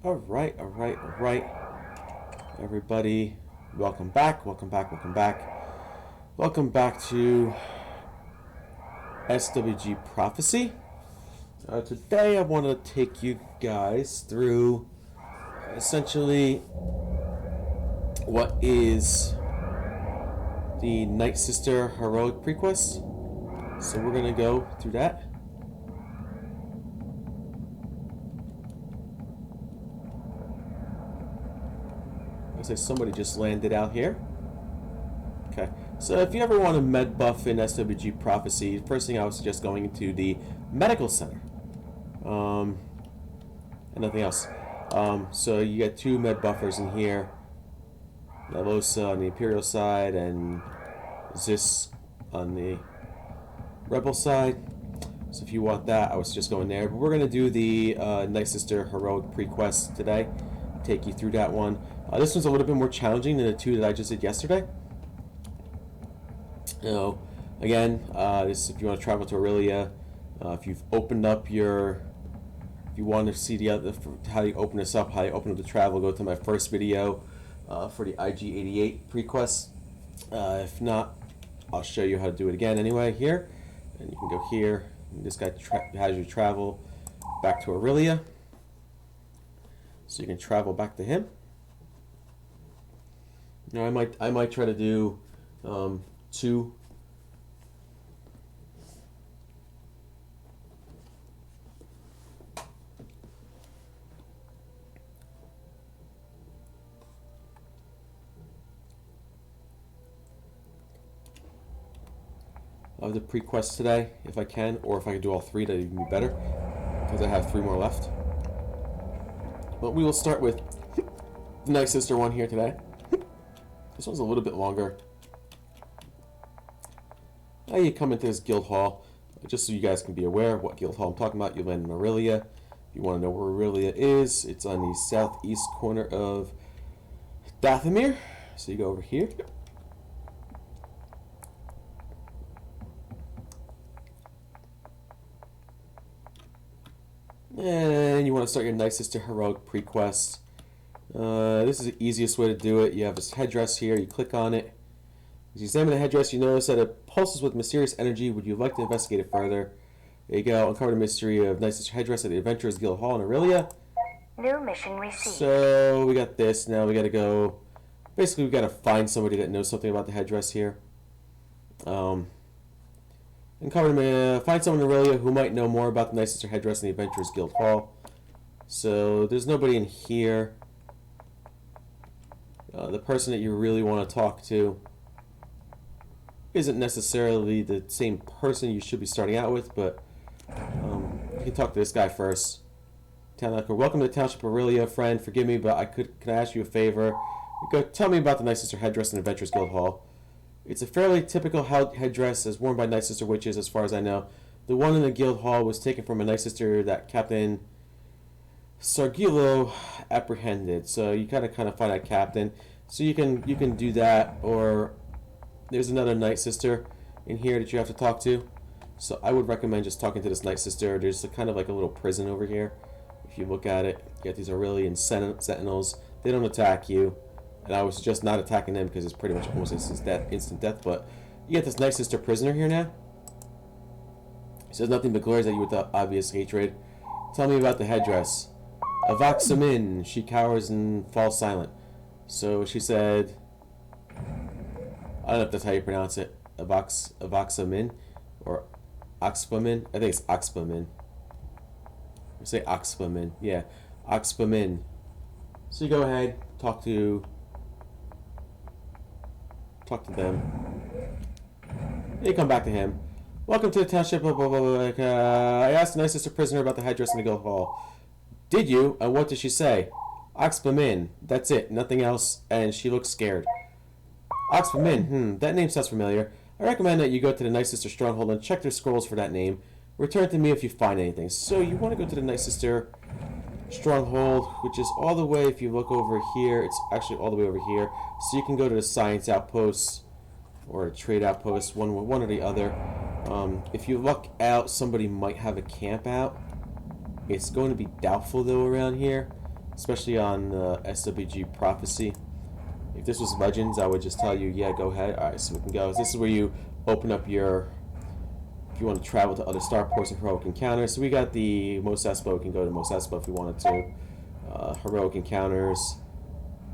Alright. Everybody, welcome back. Welcome back to SWG Prophecy. Today I want to take you guys through essentially what is the Nightsister Heroic Pre-quest. So we're going to go through that. Looks like somebody just landed out here. Okay, so if you ever want a med buff in SWG Prophecy, first thing I would suggest going to the medical center. And nothing else. So you get two med buffers in here. Lavosa on the Imperial side and Zis on the Rebel side. So if you want that, I was just going there. But we're going to do the Nightsister Heroic Pre-quest today. Take you through that one. This one's a little bit more challenging than the two that I just did yesterday. Again, this if you want to travel to Aurilia, if you've opened up your, if you want to see the other, how you open this up, how you open up the travel, go to my first video for the IG-88 pre-quest. If not, I'll show you how to do it again anyway here. And you can go here. And this guy has you travel back to Aurilia. So you can travel back to him. Now I might try to do two of the pre-quest today if I can, or if I can do all three, that'd even be better because I have 3 more left. But we will start with the Nightsister one here today. This one's a little bit longer. Now you come into this guild hall, just so you guys can be aware of what guild hall I'm talking about. You land in Aurilia. If you want to know where Aurilia is, it's on the southeast corner of Dathomir. So you go over here. And you want to start your Nightsister Heroic Pre-quest. This is the easiest way to do it. You have this headdress here. You click on it. As you examine the headdress, you notice that it pulses with mysterious energy. Would you like to investigate it further? There you go. Uncover the mystery of Nightsister headdress at the Adventurers Guild Hall in Aurelia. New mission received. So we got this. Now we got to go. Basically, we got to find somebody that knows something about the headdress here. Find someone in Aurelia who might know more about the Nightsister headdress in the Adventurers Guild Hall. So there's nobody in here. The person that you really want to talk to isn't necessarily the same person you should be starting out with, but you can talk to this guy first. Townlocker, welcome to the Township Aurilia, friend. Forgive me, but can I ask you a favor? Go tell me about the Nightsister headdress in the Adventurers Guild Hall. It's a fairly typical headdress as worn by Nightsister witches, as far as I know. The one in the guild hall was taken from a Nightsister that Captain Sargilo apprehended. So you kind of find that captain. So you can do that, or there's another Nightsister in here that you have to talk to. So I would recommend just talking to this Nightsister. There's kind of like a little prison over here. If you look at it, you get these Aurelian sentinels. They don't attack you. And I was just not attacking them because it's pretty much almost instant death. But you get this Nightsister prisoner here now. He says nothing but glares at you with obvious hatred. Tell me about the headdress. Avaxamin. She cowers and falls silent. So she said, I don't know if that's how you pronounce it. Avaxamin or Oxpamin. I think it's Oxpamin. I say Oxpamin. Yeah, Oxpamin. So you go ahead, talk to them. Then you come back to him. Welcome to the township. Blah, blah, blah, blah. I asked the Nightsister prisoner about the headdress in the guild hall. Did you? And what did she say? Oxpamin. That's it. Nothing else. And she looks scared. Oxpamin. That name sounds familiar. I recommend that you go to the Nightsister stronghold and check their scrolls for that name. Return to me if you find anything. So you want to go to the Nightsister stronghold, which is all the way, if you look over here, it's actually all the way over here. So you can go to the science outposts or a trade outpost, one or the other. If you luck out, somebody might have a camp out. It's going to be doubtful though around here. especially on SWG Prophecy. If this was Legends, I would just tell you, yeah, go ahead. Alright, so we can go. This is where you open up your, if you want to travel to other starports and heroic encounters. So we got the Mos Espa. We can go to Mos Espa if we wanted to. Heroic encounters.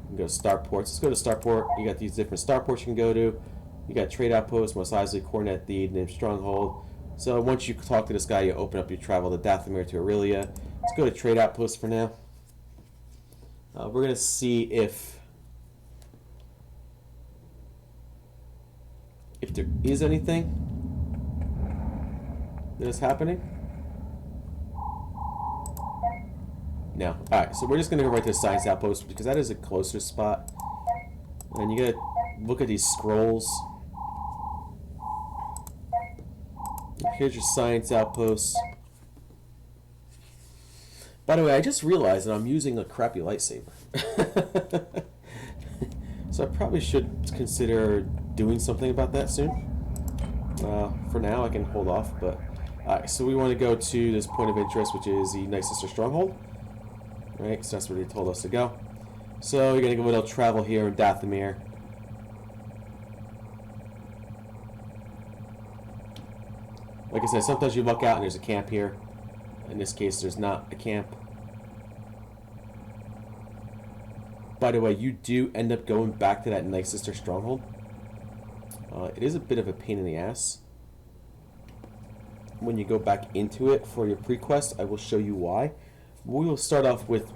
You can go to starports. Let's go to starport. You got these different starports you can go to. You got trade outposts, Mos Eisley, Coronet Theed, Nim Stronghold. So once you talk to this guy, you open up your travel to Dathomir to Aurilia. Let's go to trade outposts for now. We're going to see if there is anything that is happening. No. Alright, so we're just going to go right to the science outpost because that is a closer spot. And you got to look at these scrolls. Here's your science outpost. By the way, I just realized that I'm using a crappy lightsaber. So I probably should consider doing something about that soon. For now, I can hold off. But alright, so we want to go to this point of interest, which is the Nightsister Stronghold. Right, so that's where they told us to go. So you're going to go a little travel here in Dathomir. Like I said, sometimes you luck out and there's a camp here. In this case, there's not a camp. By the way, you do end up going back to that Nightsister Stronghold. It is a bit of a pain in the ass when you go back into it for your pre-quest. I will show you why. We will start off with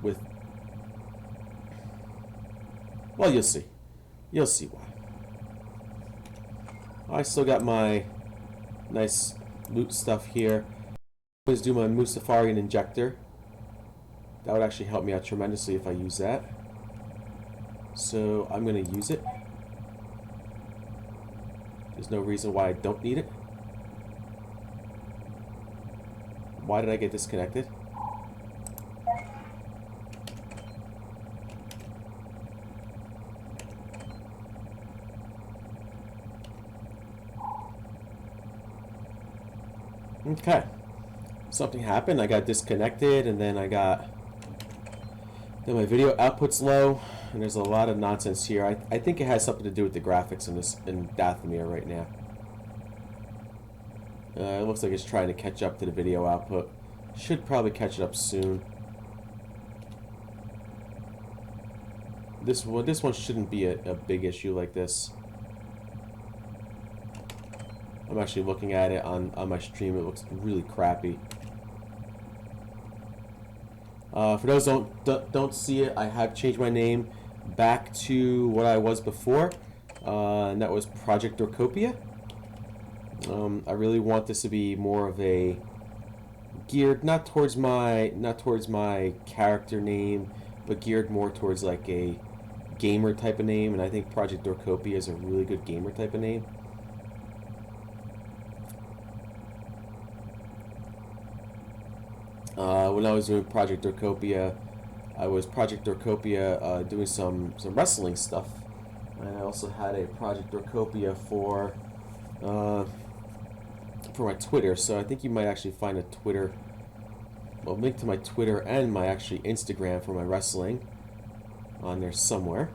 well, you'll see. You'll see why. I still got my nice loot stuff here. Always do my Mustafarian injector. That would actually help me out tremendously if I use that. So I'm going to use it. There's no reason why I don't need it. Why did I get disconnected? Okay. Something happened. I got disconnected, and then then my video output's low, and there's a lot of nonsense here. I think it has something to do with the graphics in Dathomir right now. It looks like it's trying to catch up to the video output. Should probably catch it up soon. This one shouldn't be a big issue like this. I'm actually looking at it on my stream. It looks really crappy. For those who don't see it, I have changed my name back to what I was before, and that was Project Dorcopia. I really want this to be more of a geared not towards my character name, but geared more towards like a gamer type of name, and I think Project Dorcopia is a really good gamer type of name. When I was doing Project Dorcopia, I was Project Dorcopia doing some wrestling stuff, and I also had a Project Dorcopia for my Twitter. So I think you might actually find a Twitter, well, link to my Twitter and my actually Instagram for my wrestling on there somewhere.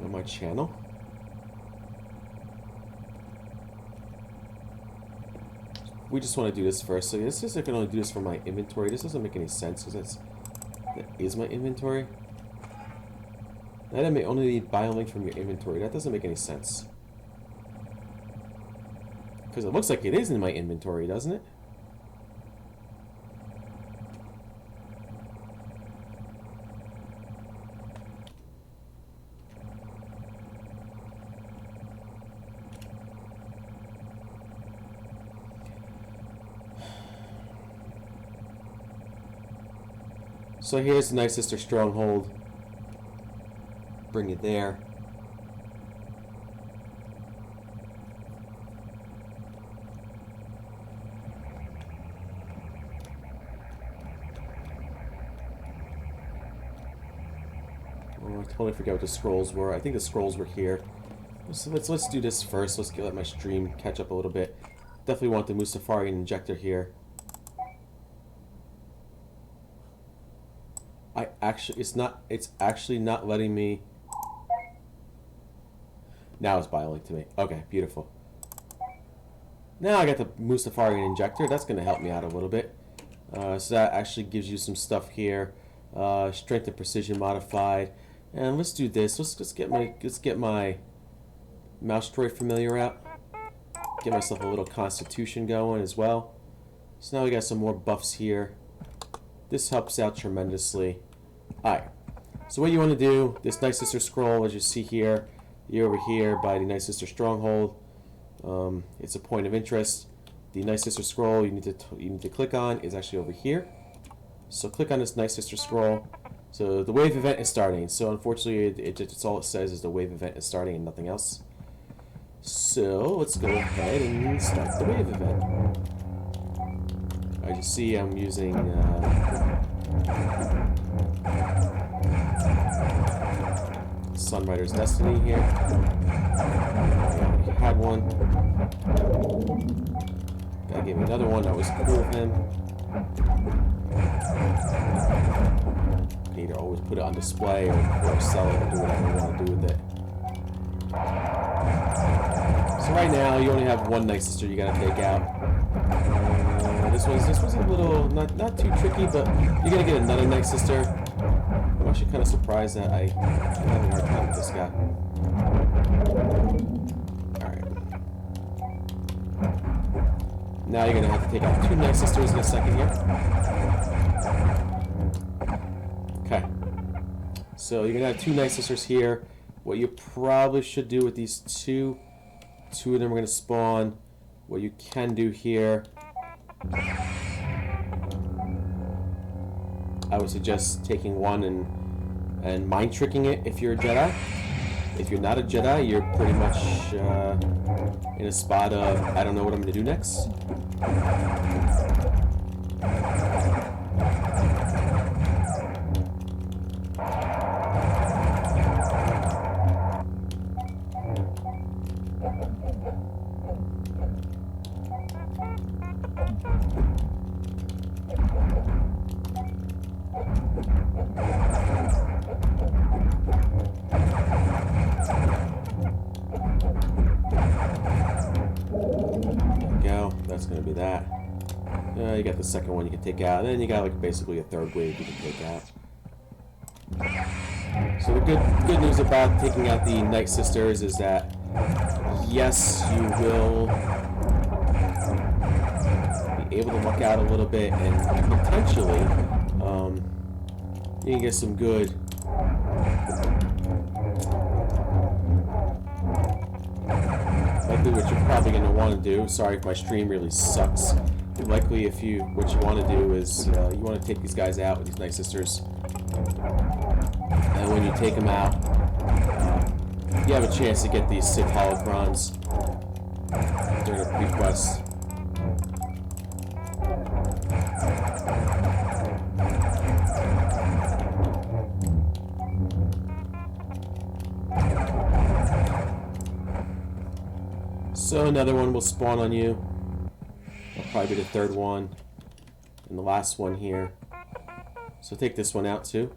On my channel. We just want to do this first. So this is, I can only do this for my inventory. This doesn't make any sense because that is my inventory. That may only need biolinks from your inventory. That doesn't make any sense. Because it looks like it is in my inventory, doesn't it? So here's the Nightsister Stronghold. Bring it there. Oh, I totally forgot what the scrolls were. I think the scrolls were here. So let's do this first. Let my stream catch up a little bit. Definitely want the Mustafarian injector here. It's actually not letting me. Now it's biolink to me. Okay, beautiful. Now I got the Mustafarian injector. That's going to help me out a little bit. So that actually gives you some stuff here. Strength and precision modified. And let's do this. Let's get my mouse droid familiar out. Get myself a little constitution going as well. So now we got some more buffs here. This helps out tremendously. Alright. So what you want to do, this Nightsister scroll, as you see here, you're over here by the Nightsister stronghold. It's a point of interest. The Nightsister scroll you need to click on is actually over here. So click on this Nightsister scroll. So the wave event is starting. So unfortunately, it's all it says is the wave event is starting and nothing else. So let's go ahead and start the wave event. As you see, I'm using Sunrider's Destiny here. Yeah, had one. Guy gave me another one that was cool with him. You can either always put it on display or sell it or do whatever you want to do with it. So right now you only have one Nightsister you gotta take out. This was a little not too tricky, but you're gonna get another Nightsister. I'm actually kind of surprised that I'm having a hard time with this guy. Alright. Now you're gonna have to take out two Nightsisters in a second here. Okay. So you're gonna have two Nightsisters here. What you probably should do with these two of them are gonna spawn. What you can do here, I would suggest taking one and mind tricking it if you're a Jedi. If you're not a Jedi, you're pretty much in a spot of, I don't know what I'm going to do next. That's going to be that. You got the second one you can take out, and then you got like basically a third wave you can take out. So the good news about taking out the Nightsisters is that yes, you will be able to luck out a little bit, and potentially you can get some good. Likely what you're probably going to want to do, sorry if my stream really sucks, likely what you want to do is you want to take these guys out with these Nightsisters, and when you take them out, you have a chance to get these Sith holocrons during a pre-quest. So another one will spawn on you. That'll probably be the third one. And the last one here. So take this one out too.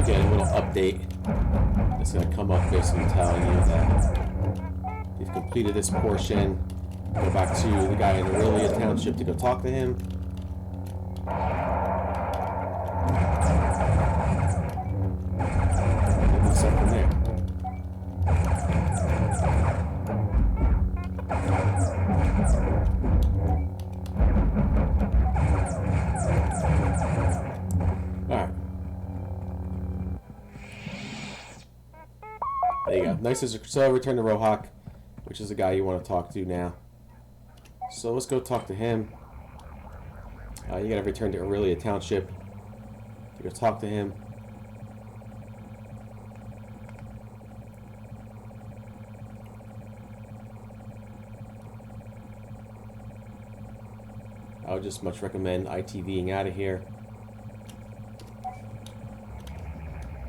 Get a little update that's going to come up basically telling you that you've completed this portion. Go back to the guy in Aurilia Township to go talk to him. And we'll start from there. There you go. Nice. So return to Rohak, which is the guy you want to talk to now. So let's go talk to him. You gotta return to Aurilia Township to go talk to him. I would just much recommend ITVing out of here.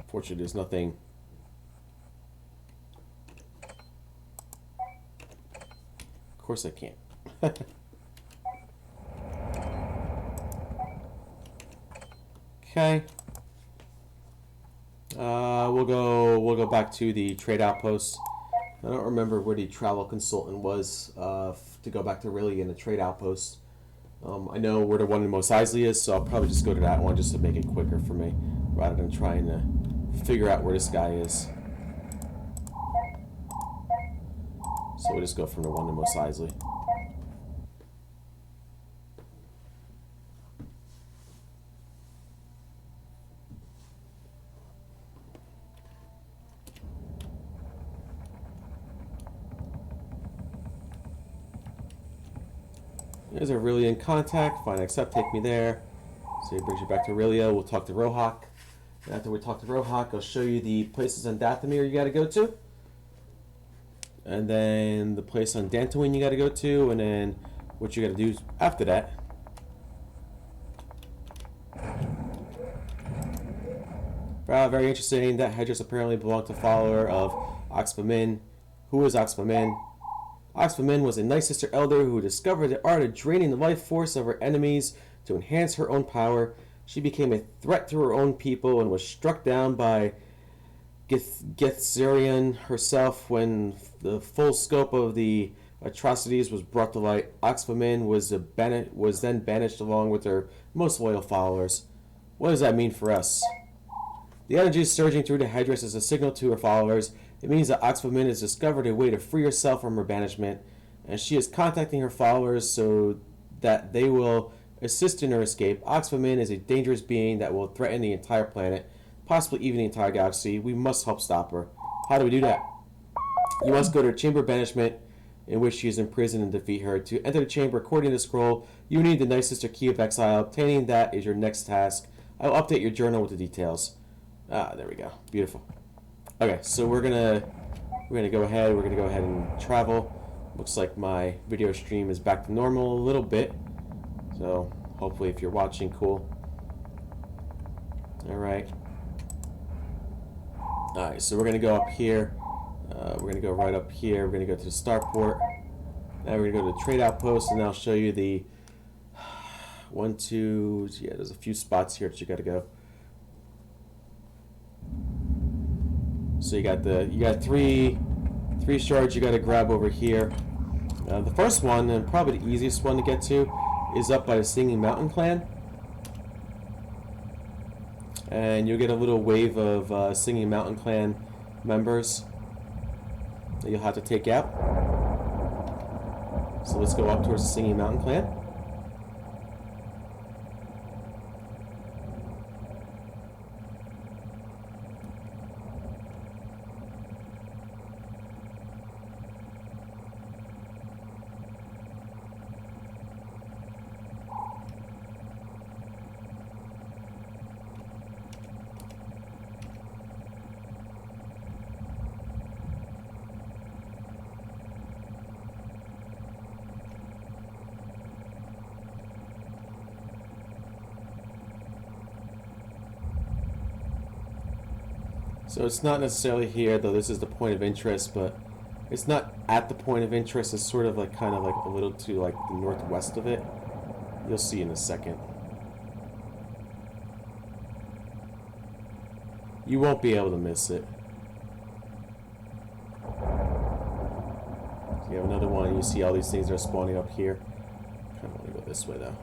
Fortunately, there's nothing. Of course I can't. Okay. We'll go back to the trade outpost. I don't remember where the travel consultant was to go back to Aurilia in the trade outpost. I know where the one in Mos Eisley is, so I'll probably just go to that one just to make it quicker for me, rather than trying to figure out where this guy is. So we'll just go from the one in Mos Eisley. There's Aurilia in contact. Fine, accept, take me there. So he brings you back to Aurilia. We'll talk to Rohak. And after we talk to Rohak, I'll show you the places on Dathomir you got to go to. And then the place on Dantooine you got to go to. And then what you got to do after that. Very interesting. That Hedris apparently belonged to a follower of Oxfa Min. Who is Oxfa Min? Oxfa Min was a Nightsister elder who discovered the art of draining the life force of her enemies to enhance her own power. She became a threat to her own people and was struck down by Githzerion herself when the full scope of the atrocities was brought to light. Oxfa Min was then banished along with her most loyal followers. What does that mean for us? The energy surging through the Hedris is a signal to her followers. It means that Oxfa Min has discovered a way to free herself from her banishment, and she is contacting her followers so that they will assist in her escape. Oxfa Min is a dangerous being that will threaten the entire planet, possibly even the entire galaxy. We must help stop her. How do we do that? You must go to her chamber of banishment, in which she is imprisoned, and defeat her. To enter the chamber, according to the scroll, you need the Nightsister Key of Exile. Obtaining that is your next task. I will update your journal with the details. Ah, there we go. Beautiful. Okay, so we're gonna go ahead. We're gonna go ahead and travel. Looks like my video stream is back to normal a little bit. So hopefully, if you're watching, cool. All right. All right. So we're gonna go up here. We're gonna go right up here. We're gonna go to the starport. Now we're gonna go to the trade outpost, and I'll show you the 1, 2. Yeah, there's a few spots here that you gotta go. So you got three shards you got to grab over here. The first one, and probably the easiest one to get to, is up by the Singing Mountain clan. And you'll get a little wave of Singing Mountain clan members that you'll have to take out. So let's go up towards the Singing Mountain clan. So it's not necessarily here, though this is the point of interest, but it's not at the point of interest. It's sort of like kind of like a little to like the northwest of it. You'll see in a second. You won't be able to miss it. So you have another one, and you see all these things that are spawning up here. I kind of want to go this way though.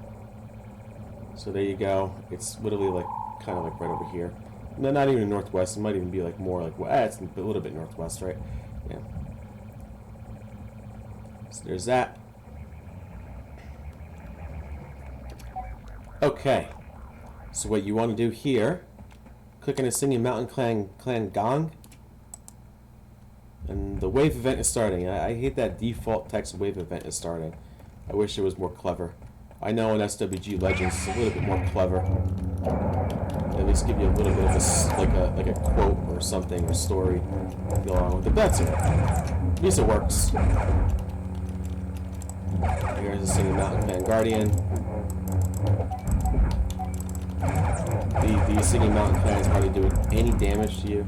So there you go. It's literally like kind of like right over here. No, not even northwest. It might even be like more like it's a little bit northwest, right? Yeah. So there's that. Okay. So what you want to do here? Click on the Singing Mountain Clan Gong, and the wave event is starting. I hate that default text wave event is starting. I wish it was more clever. I know in SWG Legends it's a little bit more clever. At least give you a little bit of like a quote or something or story to go along with it. That's it. At least it works. Here's the Singing Mountain Clan Guardian. The Singing Mountain Clan is hardly doing any damage to you.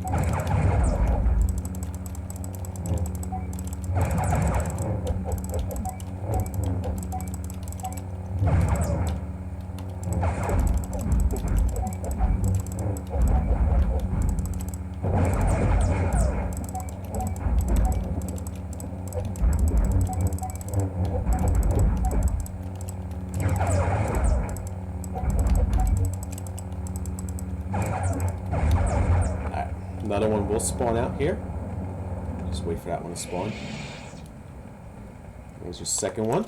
Another one will spawn out here. Just wait for that one to spawn. There's your second one.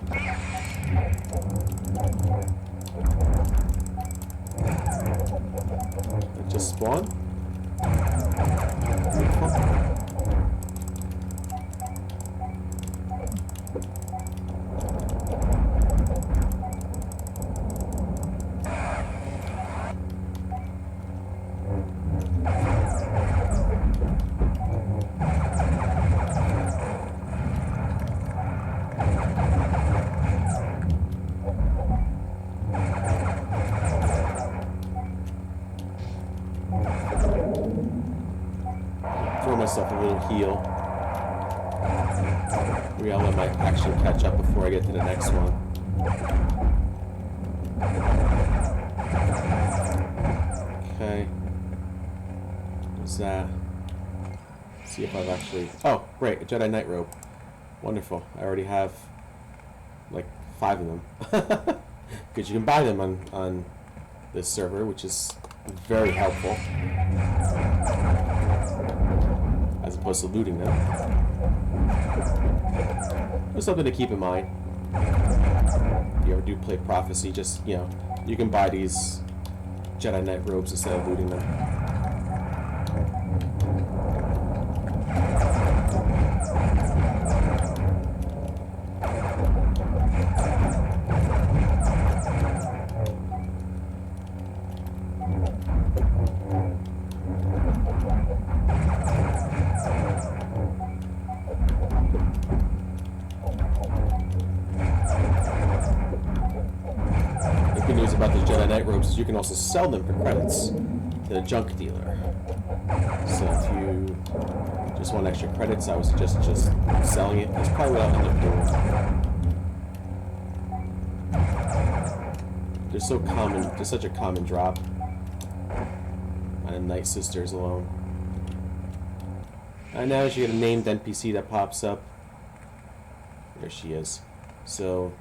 That just spawned. Beautiful. Throw myself a little heal. Maybe I'll let my action catch up before I get to the next one. Okay. What's that? Let's see if I've actually... Oh, great. A Jedi Knight robe. Wonderful. I already have like 5 of them. Because you can buy them on this server, which is very helpful. As opposed to looting them. There's something to keep in mind. If you ever do play Prophecy, just, you know, you can buy these Jedi Knight robes instead of looting them. News about the Jedi Knight robes is you can also sell them for credits to the junk dealer. So if you just want extra credits, I would suggest just selling it. That's probably what I'll end up doing. They're so common. They're such a common drop. And Nightsisters alone. And now you get a named NPC that pops up. There she is. So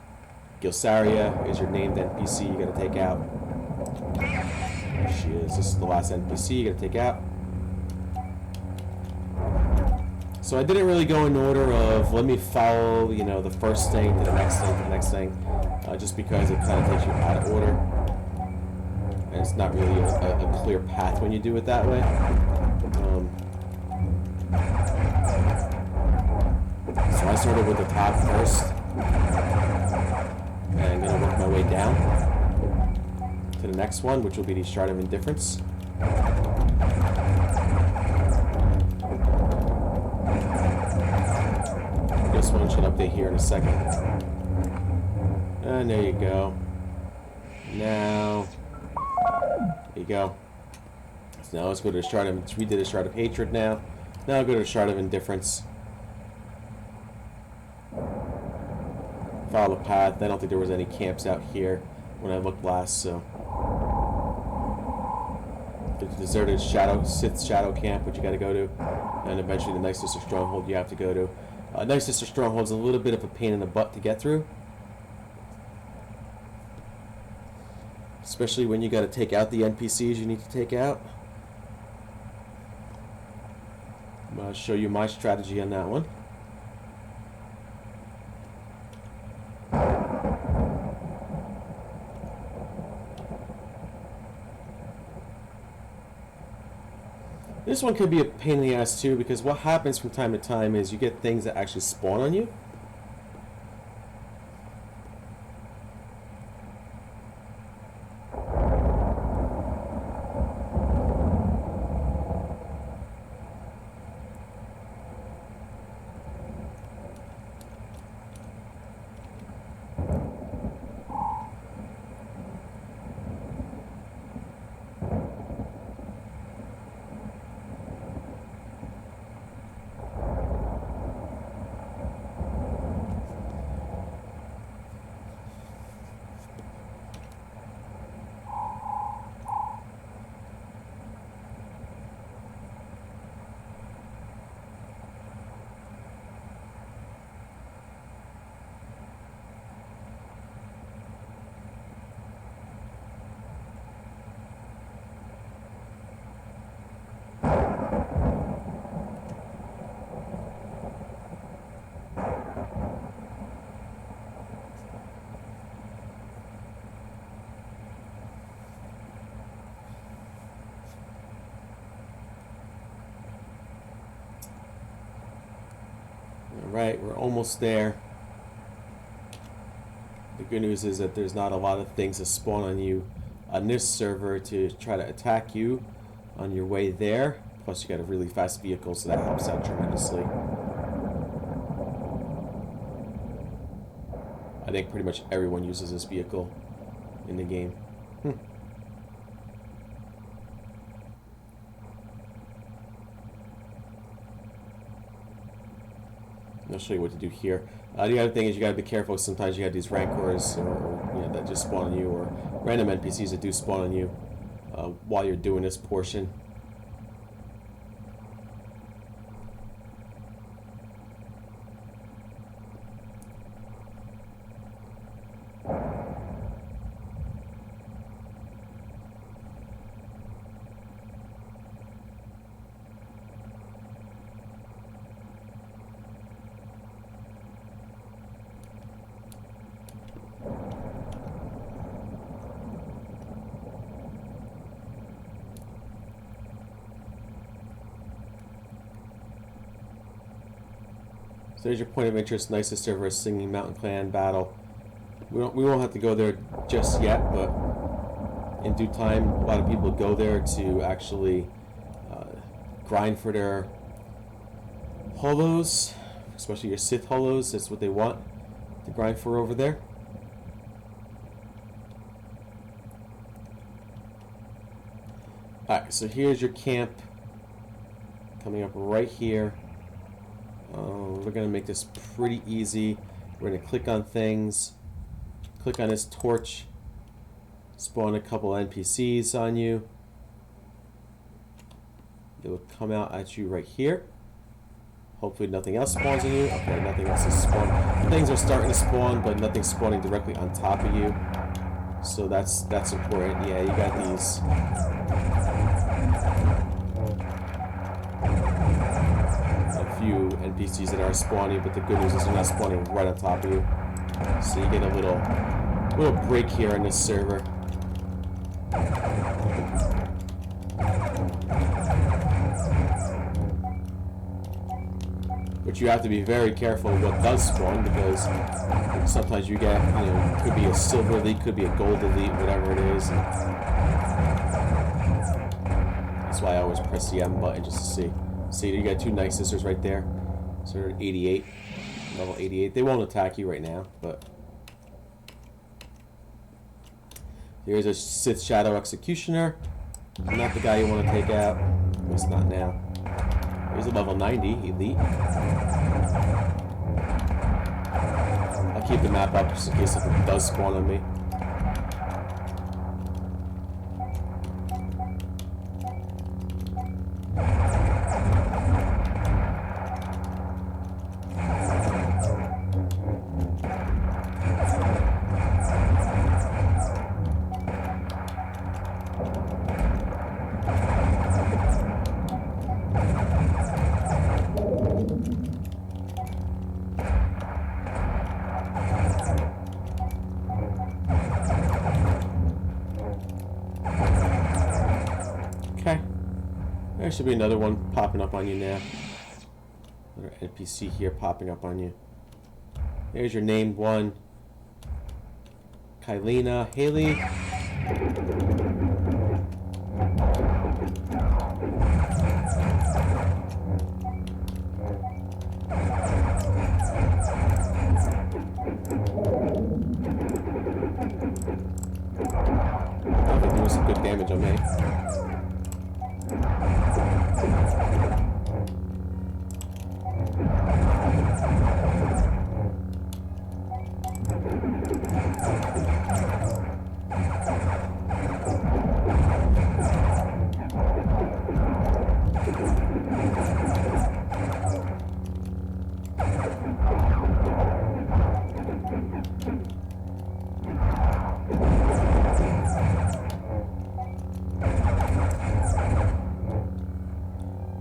Gilsaria is your named NPC you gotta take out. There she is. This is the last NPC you gotta take out. So I didn't really go in order of let me follow, you know, the first thing to the next thing to the next thing, just because it kind of takes you out of order, and it's not really a clear path when you do it that way. So I started with the top first. And I'm going to work my way down to the next one, which will be the Shard of Indifference. This one should update here in a second. And there you go. Now, there you go. So now let's go to the Shard of... We did a Shard of Hatred now. Now I'll go to the Shard of Indifference. Follow the path. I don't think there was any camps out here when I looked last, so the deserted Sith Shadow Camp, which you got to go to, and eventually the Nightsister Stronghold you have to go to. Nightsister Stronghold is a little bit of a pain in the butt to get through, especially when you got to take out the NPCs you need to take out. I'm going to show you my strategy on that one. This one could be a pain in the ass too, because what happens from time to time is you get things that actually spawn on you. Alright, we're almost there. The good news is that there's not a lot of things that spawn on you on this server to try to attack you on your way there. Plus you got a really fast vehicle, so that helps out tremendously. I think pretty much everyone uses this vehicle in the game. I'll show you what to do here. The other thing is you gotta be careful. Sometimes you have these rancors or you know, that just spawn on you, or random NPCs that do spawn on you while you're doing this portion. So there's your point of interest, Nightsister versus Singing Mountain Clan battle. We won't have to go there just yet, but in due time, a lot of people go there to actually grind for their holos, especially your Sith holos. That's what they want to grind for over there. Alright, so here's your camp coming up right here. We're going to make this pretty easy. We're going to click on things, click on this torch, spawn a couple NPCs on you. They will come out at you right here. Hopefully nothing else spawns on you. Okay, nothing else is spawned. Things are starting to spawn, but nothing's spawning directly on top of you. So that's important. Yeah, you got these few NPCs that are spawning, but the good news is they're not spawning right on top of you. So you get a little break here on this server. But you have to be very careful what does spawn, because sometimes you get, you know, could be a silver elite, could be a gold elite, whatever it is. That's why I always press the M button just to see. See, you got two Nightsisters right there. So they're 88, level 88. They won't attack you right now, but here's a Sith Shadow Executioner. Not the guy you want to take out. At least not now. Here's a level 90 elite. I'll keep the map up just in case something does spawn on me. Okay. There should be another one popping up on you now. Another NPC here popping up on you. There's your named one. Kylena Haley. They're doing some good damage on me.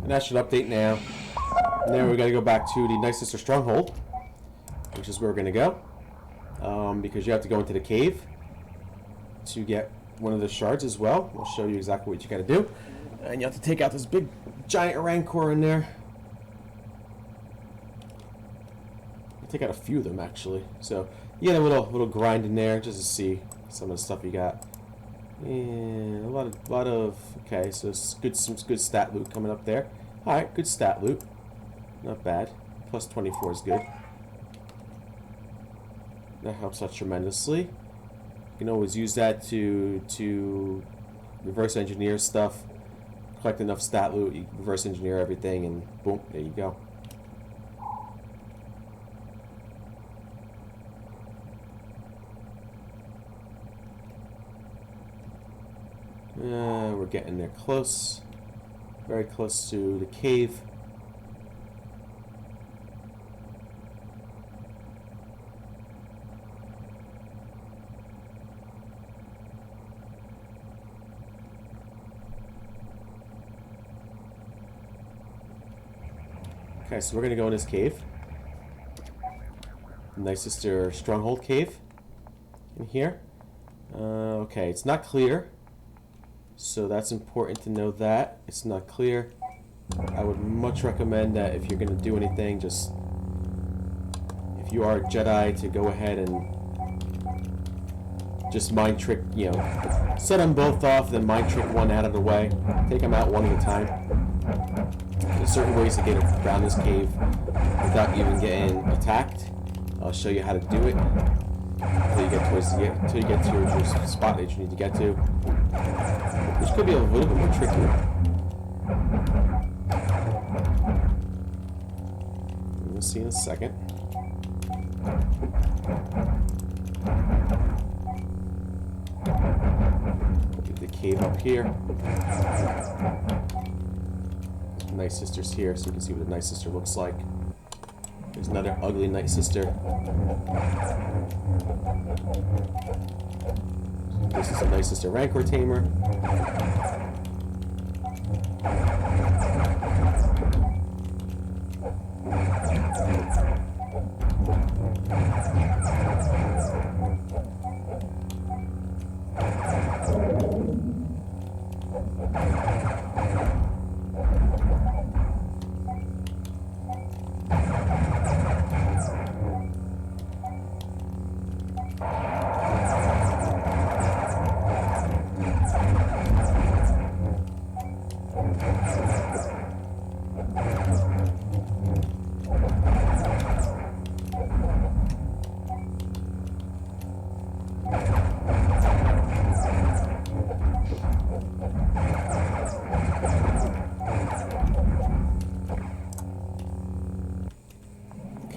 And that should update now. And then we got to go back to the Nightsister Stronghold, which is where we're going to go. Because you have to go into the cave to get one of the shards as well. I'll show you exactly what you got to do. And you have to take out this big giant rancor in there. You take out a few of them actually. So you get a little grind in there just to see some of the stuff you got. And a lot of okay, so some good stat loot coming up there. Alright, good stat loot. Not bad. Plus 24 is good. That helps out tremendously. You can always use that to reverse engineer stuff. Collect enough stat loot, you reverse engineer everything, and boom, there you go. We're getting there close. Very close to the cave. Okay, so we're going to go in this cave. Nightsister Stronghold Cave. In here. Okay, it's not clear. So that's important to know that. It's not clear. I would much recommend that if you're going to do anything, just... if you are a Jedi, to go ahead and just mind trick, you know, set them both off, then mind trick one out of the way. Take them out one at a time. There's certain ways to get around this cave without even getting attacked. I'll show you how to do it until you get to your spot that you need to get to, which could be a little bit more trickier. We'll see in a second. Get the cave up here. Nightsister's here, so you can see what a Nightsister looks like. There's another ugly Nightsister. This is a Nightsister Rancor Tamer.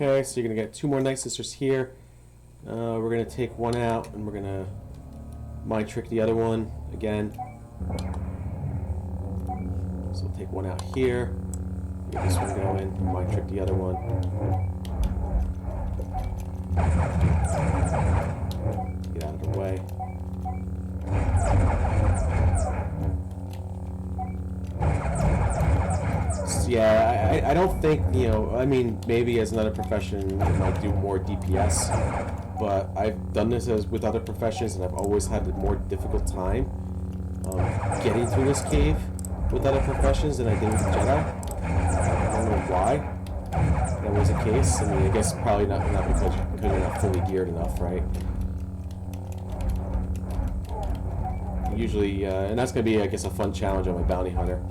Okay, so you're going to get two more Nightsisters here. We're going to take one out, and we're going to mind trick the other one again. So we'll take one out here. Get this one going, mind trick the other one. Get out of the way. Yeah, I don't think, you know, I mean, maybe as another profession it might do more DPS, but I've done this with other professions, and I've always had a more difficult time getting through this cave with other professions than I did with Jedi. I don't know why that was the case. I mean, I guess probably not because you're not fully geared enough, right? Usually, and that's going to be, I guess, a fun challenge on my bounty hunter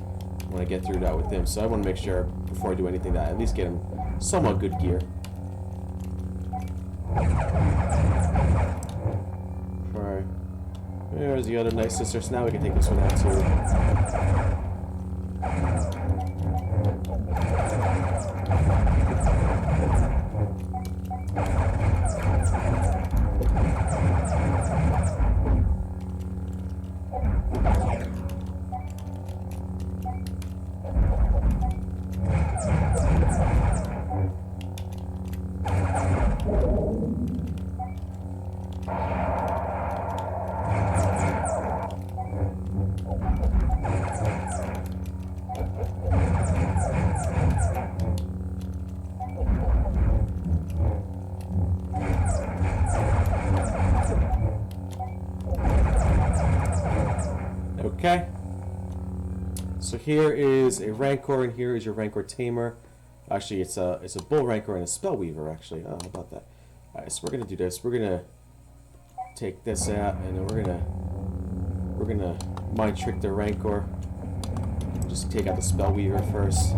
when I get through that with him. So I want to make sure before I do anything that I at least get him somewhat good gear. Alright. There's the other Nightsister. So now we can take this one out too. Okay. So here is a Rancor, and here is your Rancor Tamer. Actually, it's a Bull Rancor and a Spellweaver. Actually, oh, how about that? All right, so we're gonna do this. We're gonna take this out, and then we're gonna mind trick the Rancor. Just take out the Spellweaver first.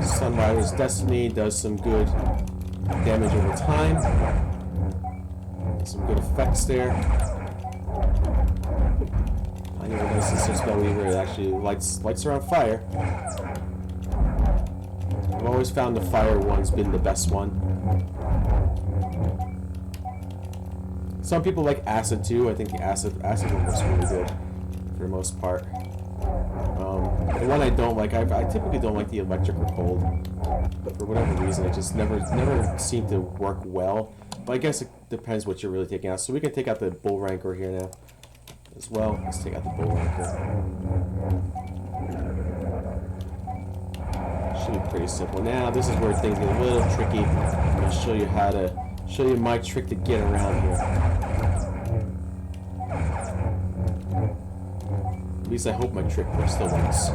Sunrider's Destiny does some good damage over time. Some good effects there. I even noticed this Spellweaver, it actually lights her on fire. I've always found the fire one's been the best one. Some people like acid too. I think the acid one was really good for the most part. The one I don't like, I typically don't like the electric or cold, but for whatever reason, it just never seemed to work well. But I guess it depends what you're really taking out. So we can take out the Bull Rancor here now, as well. Let's take out the Bull Rancor. Should be pretty simple. Now this is where things get a little tricky. I'm going to show you my trick to get around here. At least I hope my trick still works.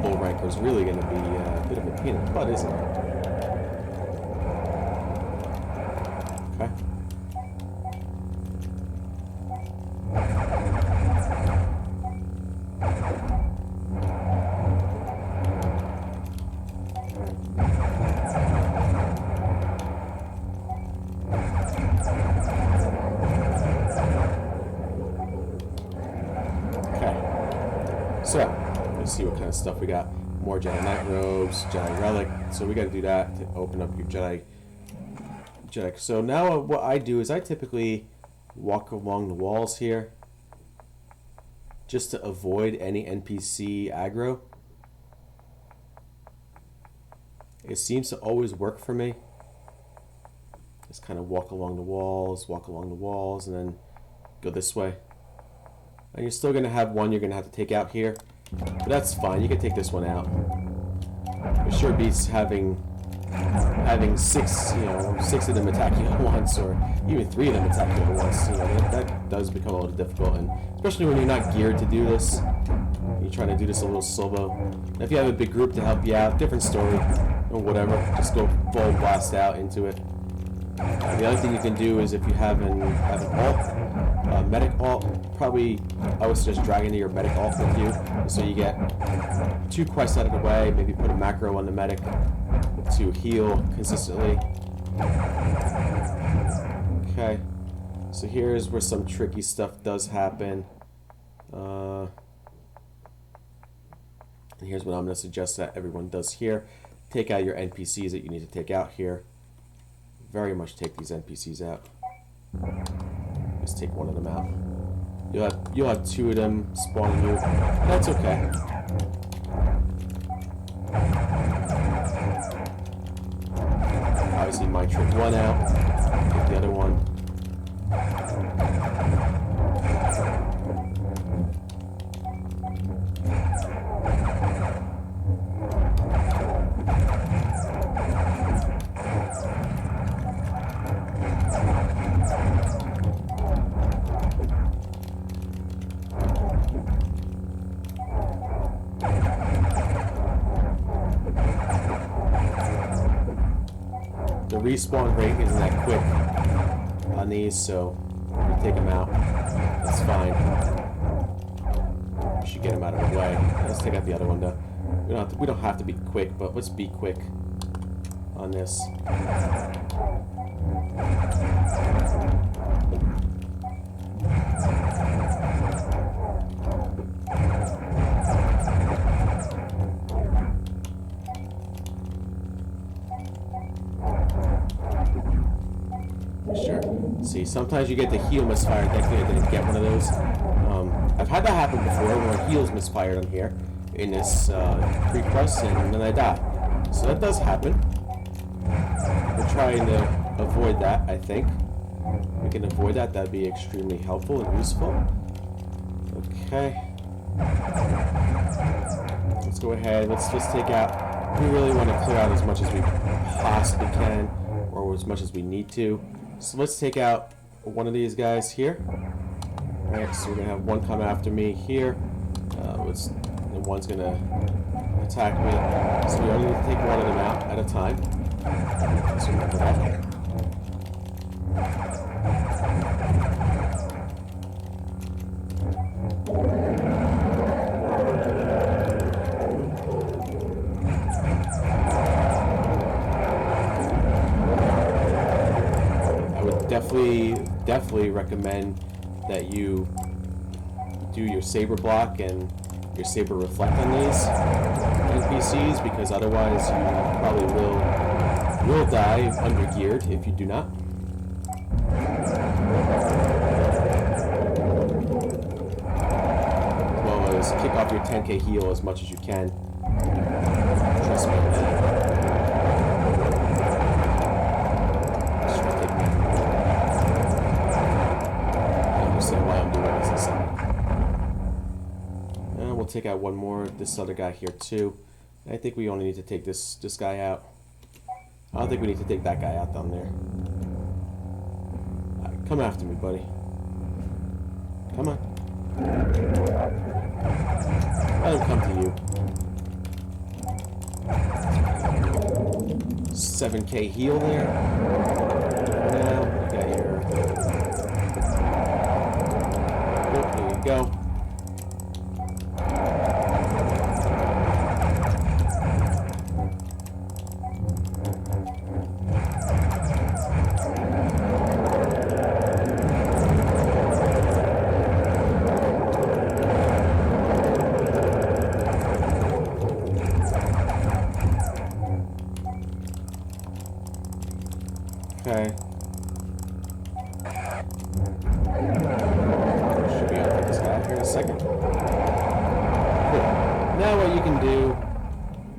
Bull Rancor is really going to be a bit of a pain in the butt, isn't it? Okay. So, let's see what kind of stuff we got. More Jedi Knight Robes, Jedi Relic. So we got to do that to open up your Jedi. So now what I do is I typically walk along the walls here just to avoid any NPC aggro. It seems to always work for me. Just kind of walk along the walls, and then go this way. And you're still going to have one you're going to have to take out here. But that's fine. You can take this one out. It sure beats having six of them attack you at once, or even 3 of them attack you at once. That does become a little difficult, and especially when you're not geared to do this. You're trying to do this a little solo. And if you have a big group to help you out, different story, or whatever. Just go full blast out into it. The other thing you can do is if you have an alt, medic alt, probably I would suggest dragging your medic alt with you, so you get 2 quests out of the way. Maybe put a macro on the medic to heal consistently. Okay, so here's where some tricky stuff does happen. And here's what I'm going to suggest that everyone does here. Take out your NPCs that you need to take out here. Very much take these NPCs out. Just take one of them out. You'll have 2 of them spawning you. That's okay. Obviously, my trick 1 out. Take the other one. The respawn rate isn't that quick on these, so we take them out. That's fine. We should get them out of the way. Let's take out the other one though. We don't have to be quick, but let's be quick on this. Sure. See, sometimes you get the heal misfired. Thankfully, I didn't get one of those. I've had that happen before where a heal's misfired on here. in this pre-quest, and then I die. So that does happen. We're trying to avoid that, I think. We can avoid that. That'd be extremely helpful and useful. Okay. Let's go ahead. Let's just take out. We really want to clear out as much as we possibly can, or as much as we need to. So let's take out one of these guys here. Alright, so we're going to have one come after me here. And one's going to attack me. So we only need to take one of them out at a time. So remember that. I would definitely recommend that you do your saber block and your saber reflect on these NPCs, because otherwise you probably will die under geared if you do not. As well as kick off your 10k heal as much as you can. Trust me on that. Why I'm doing this in a second. And we'll take out one more, this other guy here too. I think we only need to take this guy out. I don't think we need to take that guy out down there. Alright, come after me, buddy. Come on. Let him come to you. 7k heal there. Now, we got your... There you go. Okay. Should be able to take this guy out here in a second. Cool. Now what you can do,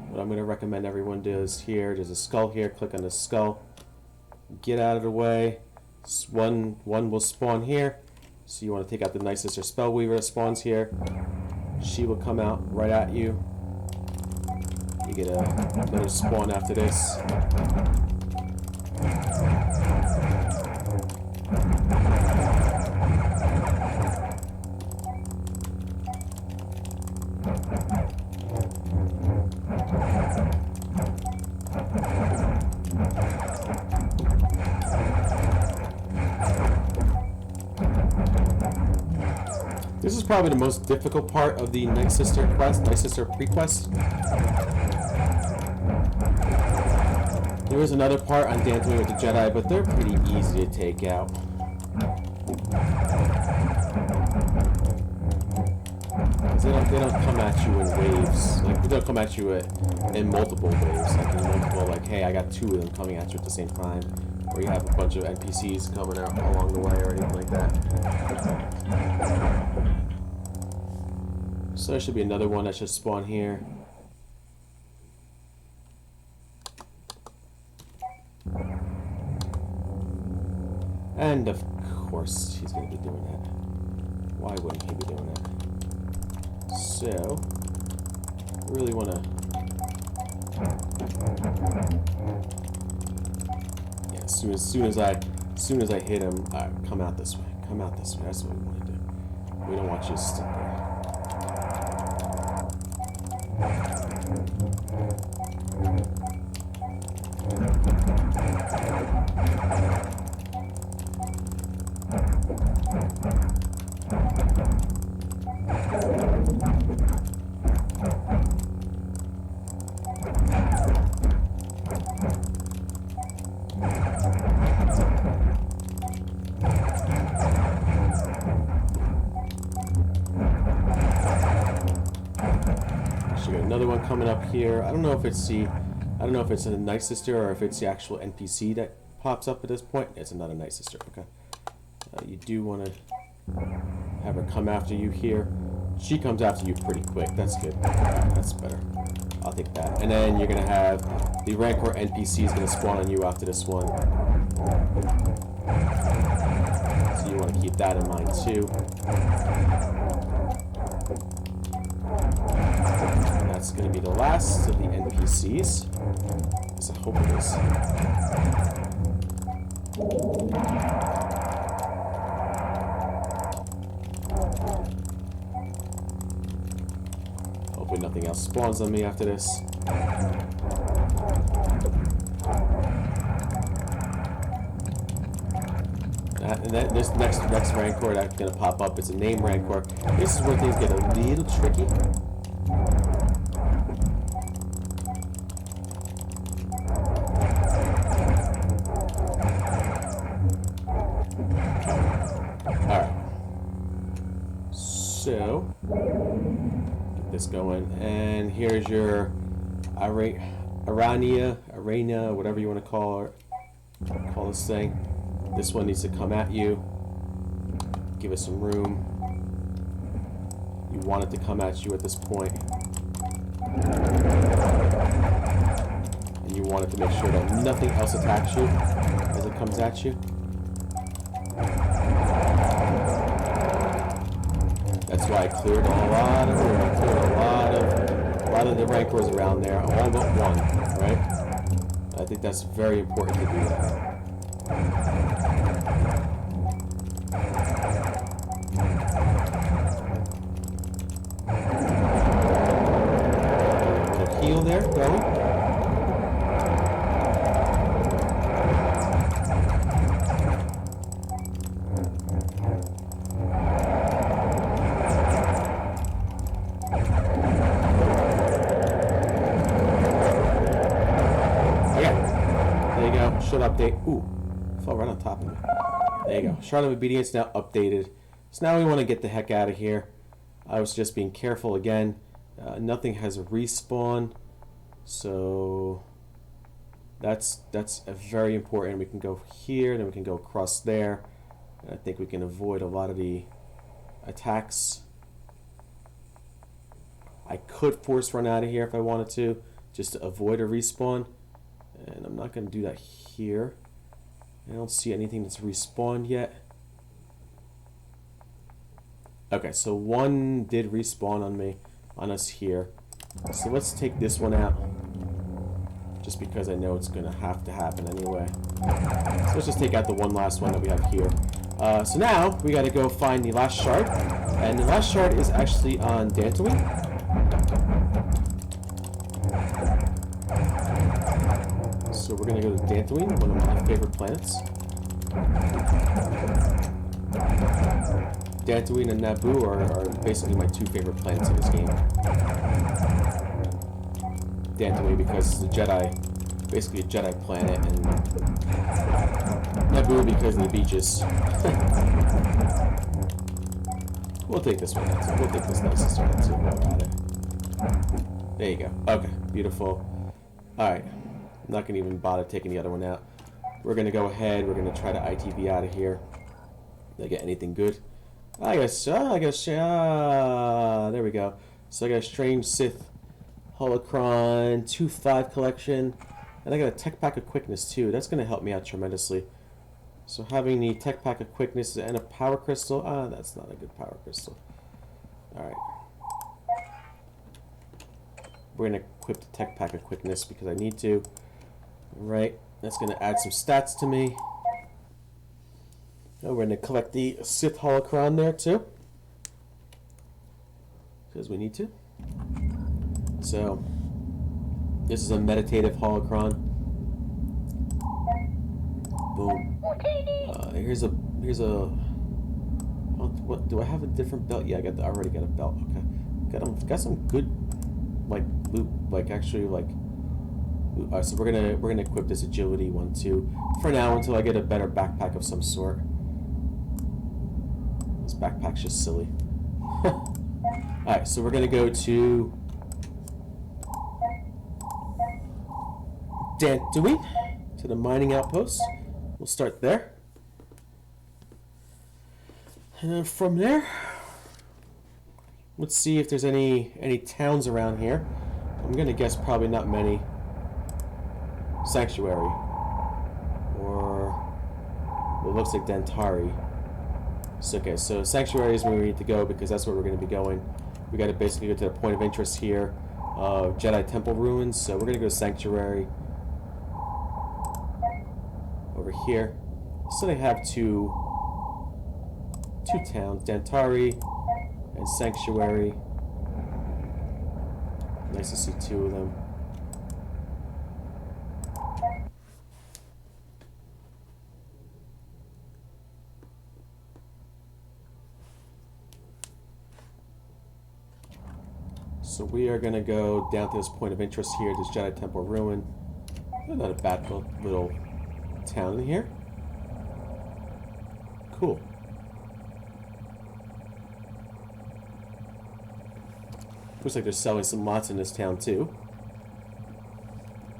what I'm going to recommend everyone does here, there's a skull here, click on the skull, get out of the way. One will spawn here, so you want to take out the Nightsister Spellweaver that spawns here. She will come out right at you. You get another spawn after this. This is probably the most difficult part of the Nightsister quest, Nightsister Pre-quest. There is another part on Dathomir with the Jedi, but they're pretty easy to take out. They don't come at you in waves. Like, they don't come at you in multiple waves. Like in multiple, like, hey, I got two of them coming at you at the same time, or you have a bunch of NPCs coming out along the way, or anything like that. So there should be another one that should spawn here. And of course, he's going to be doing that. Why wouldn't he be doing that? So, really want to. Yeah, as soon as I hit him, come out this way. Come out this way. That's what we want to do. We don't want you to stick there. Another one coming up here. I don't know if it's a Nightsister or if it's the actual NPC that pops up at this point. It's another Nightsister. Okay. You do want to have her come after you here. She comes after you pretty quick. That's good. That's better. I'll take that. And then you're going to have the Rancor NPC is going to spawn on you after this one. So you want to keep that in mind too. And that's going to be the last of the NPCs. Yes, I hope it is. Hopefully nothing else spawns on me after this. And then this next Rancor that's going to pop up is a name Rancor. This is where things get a little tricky. Alright. So, get this going. And here's your Aurilia, whatever you want to call this thing. This one needs to come at you. Give it some room. You want it to come at you at this point. And you want it to make sure that nothing else attacks you as it comes at you. That's why I cleared a lot of room. I cleared a lot of the Rancors around there, all but one, right? I think that's very important to do that. Heal there, going. Okay, there you go. Short update. Ooh, fell right on top of me. There you go. Shard of Obedience now updated. So now we want to get the heck out of here. I was just being careful again. Nothing has a respawn, so that's very important. We can go here, then we can go across there. And I think we can avoid a lot of the attacks. I could force run out of here if I wanted to, just to avoid a respawn. And I'm not going to do that here. I don't see anything that's respawned yet. Okay, so one did respawn on us here. So let's take this one out, just because I know it's going to have to happen anyway. So let's just take out the last one that we have here. So now we got to go find the last shard, and the last shard is actually on Dathomir. So we're going to go to Dathomir, one of my favorite planets. Dathomir and Naboo are basically my two favorite planets in this game. Dathomir because it's a Jedi, basically a Jedi planet, and Naboo because of the beaches. We'll take this one. We'll take this Nightsister one too while we're at it. There you go. Okay, beautiful. Alright, I'm not going to even bother taking the other one out. We're going to go ahead. We're going to try to ITV out of here. Did I get anything good? I guess, there we go. So I got a Strange Sith Holocron 2.5 collection, and I got a Tech Pack of Quickness too. That's going to help me out tremendously. So having the Tech Pack of Quickness and a Power Crystal, that's not a good Power Crystal. Alright. We're going to equip the Tech Pack of Quickness because I need to. Right, that's going to add some stats to me. Oh, we're going to collect the Sith Holocron there too, because we need to. So, this is a meditative Holocron. Boom. Here's a. What do I have a different belt? Yeah, I already got a belt. Okay, got some good like loot, like actually like. So we're gonna equip this agility one too for now until I get a better backpack of some sort. This backpack's just silly. Alright, so we're gonna go to Dathomir, to the mining outpost. We'll start there. And then from there, Let's see if there's any towns around here. I'm gonna guess probably not many. Sanctuary. Or well, it looks like Dantari. So, okay, so Sanctuary is where we need to go because that's where we're going to be going. We got to basically go to the point of interest here of Jedi Temple ruins. So we're going to go to Sanctuary over here. So they have two towns, Dantari and Sanctuary. Nice to see two of them. So we are going to go down to this point of interest here, this Jedi Temple ruin. Not a bad little town in here. Cool. Looks like they're selling some lots in this town too.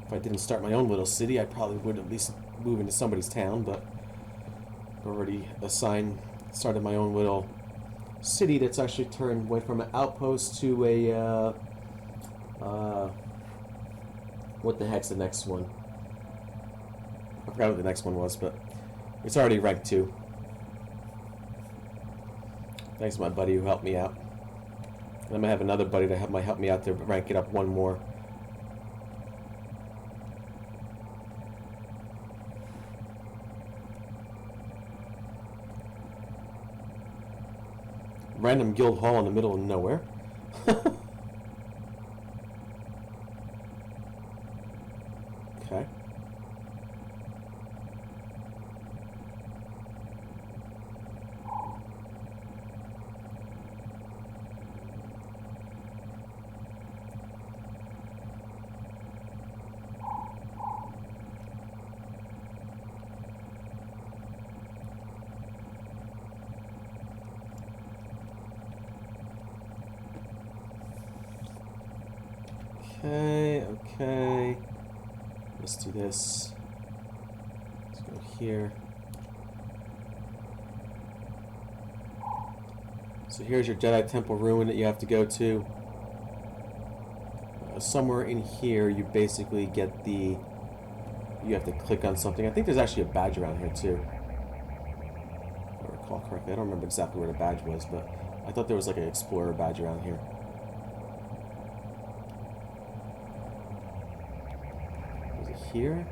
If I didn't start my own little city, I probably would at least move into somebody's town, but I've already started my own little city that's actually went from an outpost to a what the heck's the next one? I forgot what the next one was, but it's already ranked 2. Thanks to my buddy who helped me out. And I'm gonna have another buddy that might help me out to rank it up 1 more. Random guild hall in the middle of nowhere. Okay. Okay. Let's do this. Let's go here. So here's your Jedi Temple ruin that you have to go to. Somewhere in here, you basically get the... You have to click on something. I think there's actually a badge around here too. If I recall correctly. I don't remember exactly where the badge was, but I thought there was like an Explorer badge around here. Here?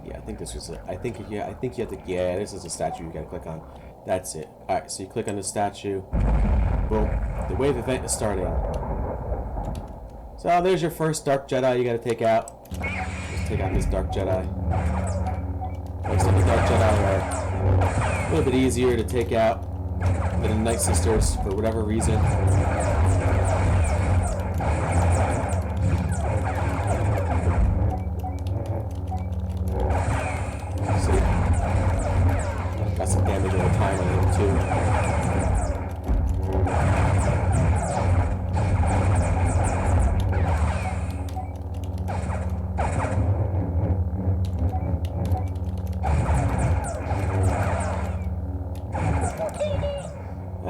Yeah, I think this was I think you have to, yeah, this is a statue you gotta click on. That's it. Alright, so you click on the statue. Boom. The wave event is starting. So there's your first Dark Jedi you gotta take out. Let's take out this Dark Jedi. Looks like the Dark Jedi are a little bit easier to take out than the Night Sisters for whatever reason.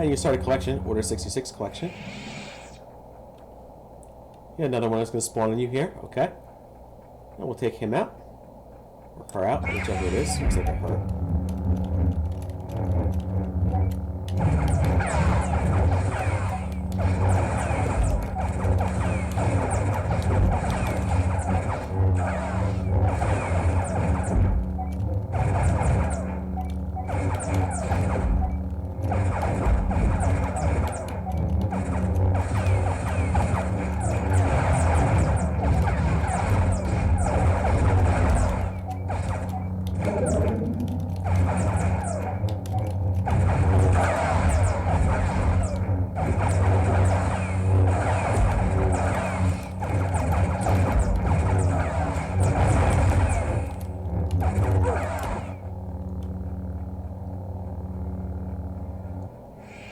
You start a collection, Order 66 collection. Yeah, another one that's going to spawn on you here. Okay. And we'll take him out. Or her out, whichever it is. Looks like a her.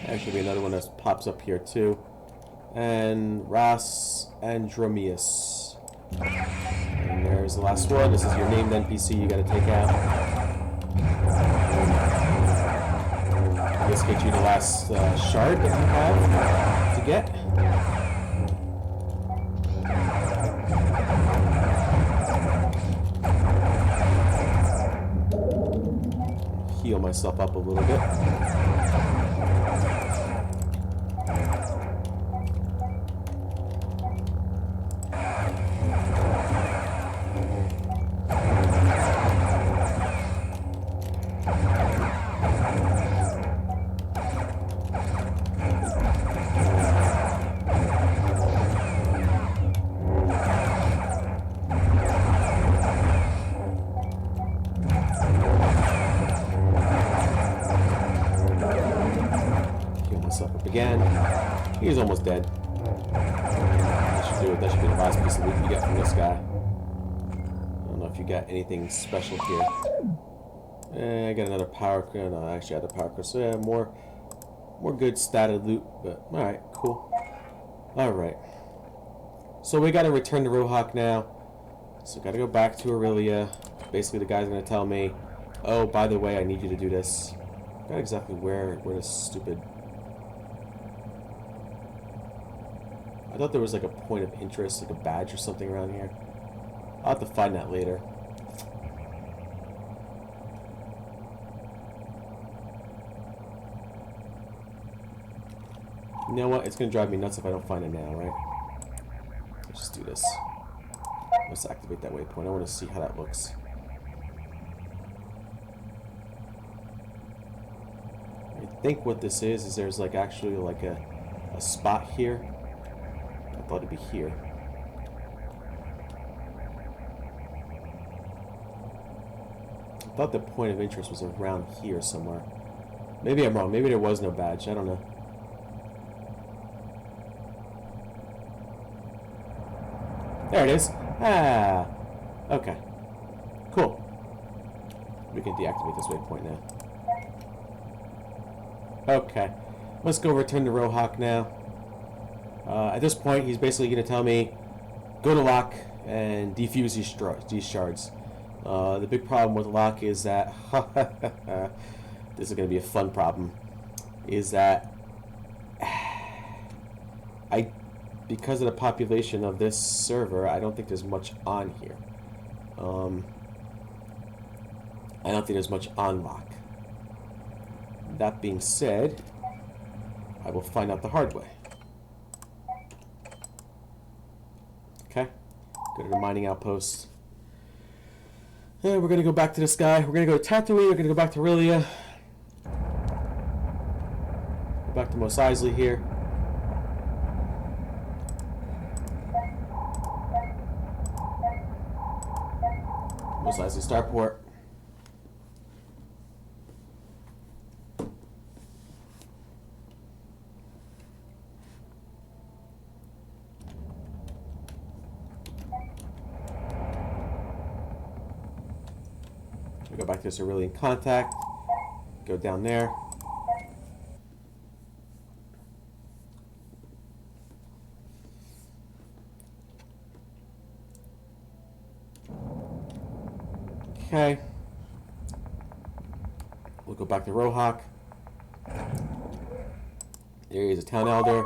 There should be another one that pops up here too. And Ras Andromius. And there's the last one. This is your named NPC you gotta take out. This gets you the last shard that you have to get. Heal myself up a little bit. Again, he's almost dead. That should do it. That should be the last piece of loot you get from this guy. I don't know if you got anything special here. I got another power. No, actually, I had a power crystal. So yeah, more good statted loot. But all right, cool. All right. So we got to return to Rohak now. So got to go back to Aurilia. Basically, the guy's gonna tell me, "Oh, by the way, I need you to do this." Not exactly where this stupid. I thought there was like a point of interest, like a badge or something around here. I'll have to find that later. You know what? It's going to drive me nuts if I don't find it now, right? Let's just do this. Let's activate that waypoint. I want to see how that looks. I think what this is there's like actually like a spot here. I thought it'd be here. I thought the point of interest was around here somewhere. Maybe I'm wrong. Maybe there was no badge. I don't know. There it is. Ah. Okay. Cool. We can deactivate this waypoint now. Okay. Let's go return to Rohak now. At this point, he's basically going to tell me, go to Locke and defuse these shards. The big problem with Locke is that, this is going to be a fun problem, is that because of the population of this server, I don't think there's much on here. I don't think there's much on Locke. That being said, I will find out the hard way. Okay, go to the mining outpost. And we're going to go back to this guy. We're going to go to Tatooine. We're going to go back to Aurilia. Go back to Mos Eisley here. Mos Eisley Starport. Go back to Aurelian contact. Go down there. Okay. We'll go back to Rohak. There is a town elder.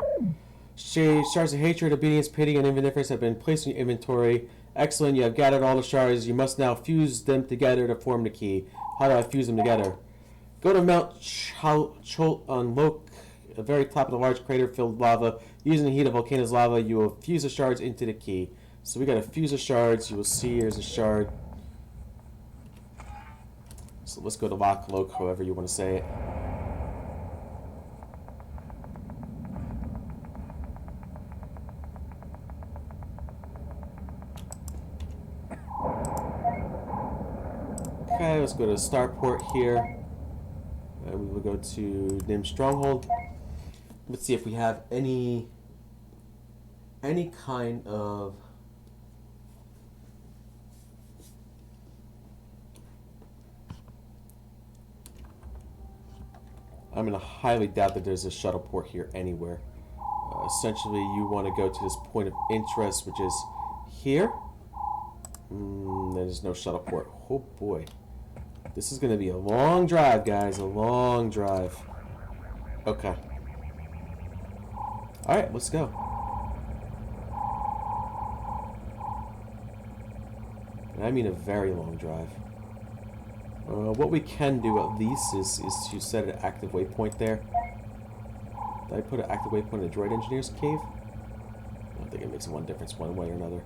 Shards of hatred, obedience, pity, and indifference have been placed in your inventory. Excellent, you have gathered all the shards. You must now fuse them together to form the key. How do I fuse them together? Go to Mount Cholt on Lok, the very top of the large crater filled with lava. Using the heat of volcano's lava, you will fuse the shards into the key. So we gotta fuse the shards. You will see here's a shard. So let's go to Lok, however you want to say it. Okay, let's go to Starport here. We will go to Nim Stronghold. Let's see if we have any kind of I'm gonna highly doubt that there's a shuttle port here anywhere. Essentially, you want to go to this point of interest, which is here. There's no shuttle port. Oh boy. This is going to be a long drive, guys. A long drive. Okay. Alright, let's go. And I mean a very long drive. What we can do at least is to set an active waypoint there. Did I put an active waypoint in the droid engineer's cave? I don't think it makes one difference one way or another.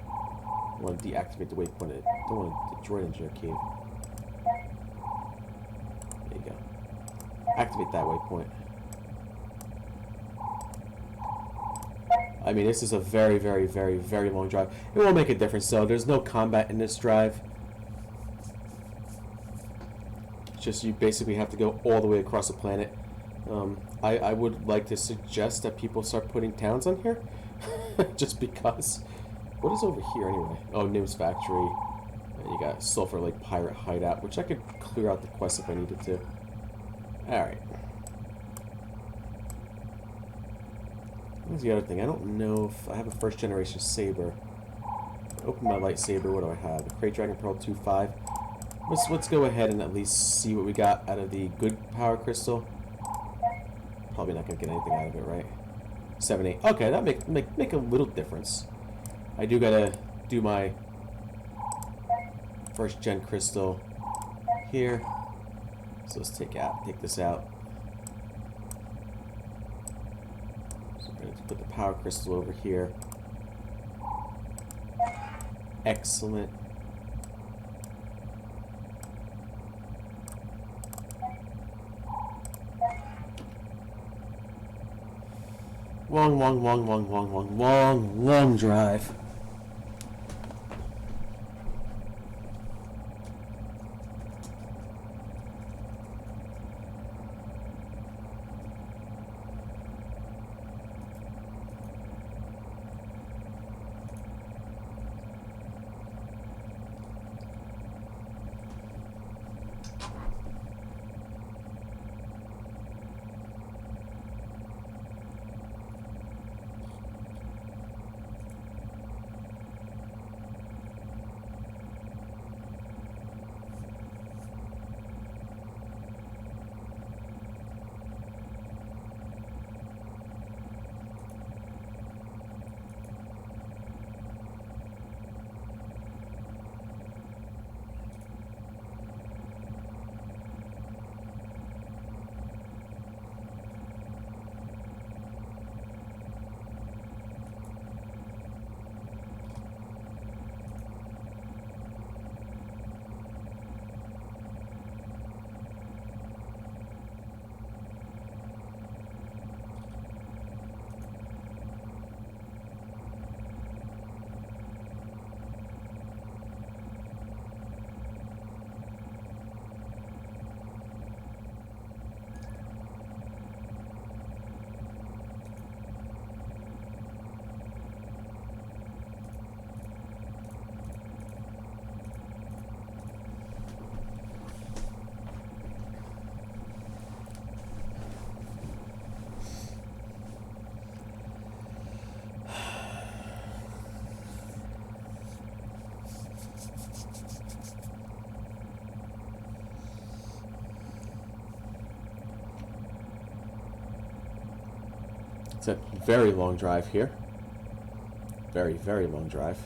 I want to deactivate the waypoint. I don't want the droid engineer cave. There you go. Activate that waypoint. I mean, this is a very, very, very, very long drive. It won't make a difference, though. There's no combat in this drive. It's just you basically have to go all the way across the planet. I would like to suggest that people start putting towns on here. Just because. What is over here, anyway? Oh, Nim's Factory. And you got Sulphur Lake Pirate Hideout, which I could clear out the quest if I needed to. Alright. Here's the other thing. I don't know if I have a first generation saber. Open my lightsaber. What do I have? A Crate Dragon Pearl 2.5. Let's go ahead and at least see what we got out of the good power crystal. Probably not gonna get anything out of it, right? 7.8. Okay, that make a little difference. I do gotta do my first gen crystal here. So let's take this out. Put the power crystal over here. Excellent. Long drive. It's a very long drive here. Very, very long drive.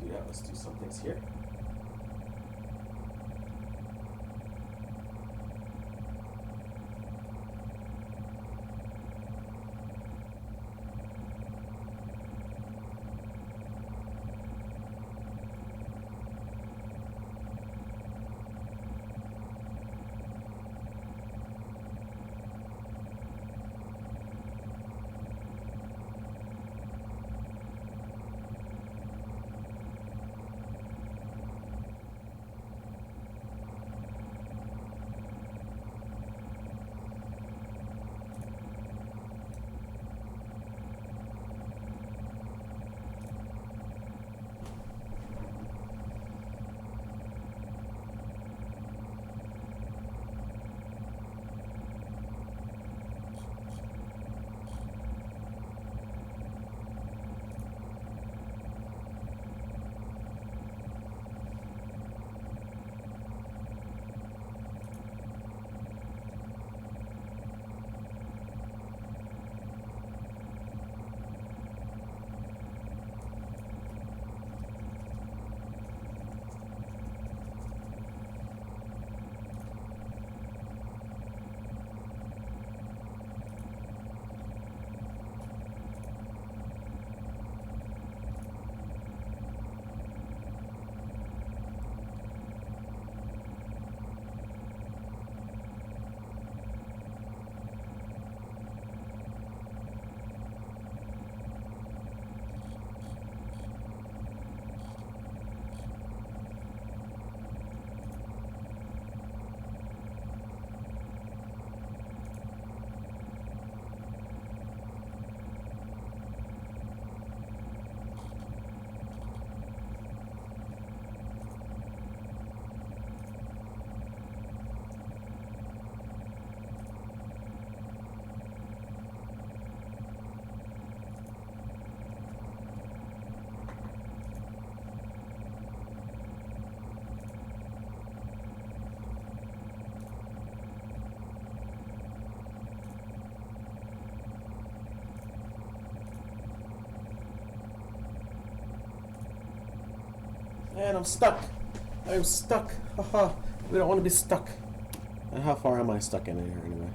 Yeah, let's do some things here. Man, I'm stuck. I'm stuck. Haha. We don't want to be stuck. And how far am I stuck in here anyway?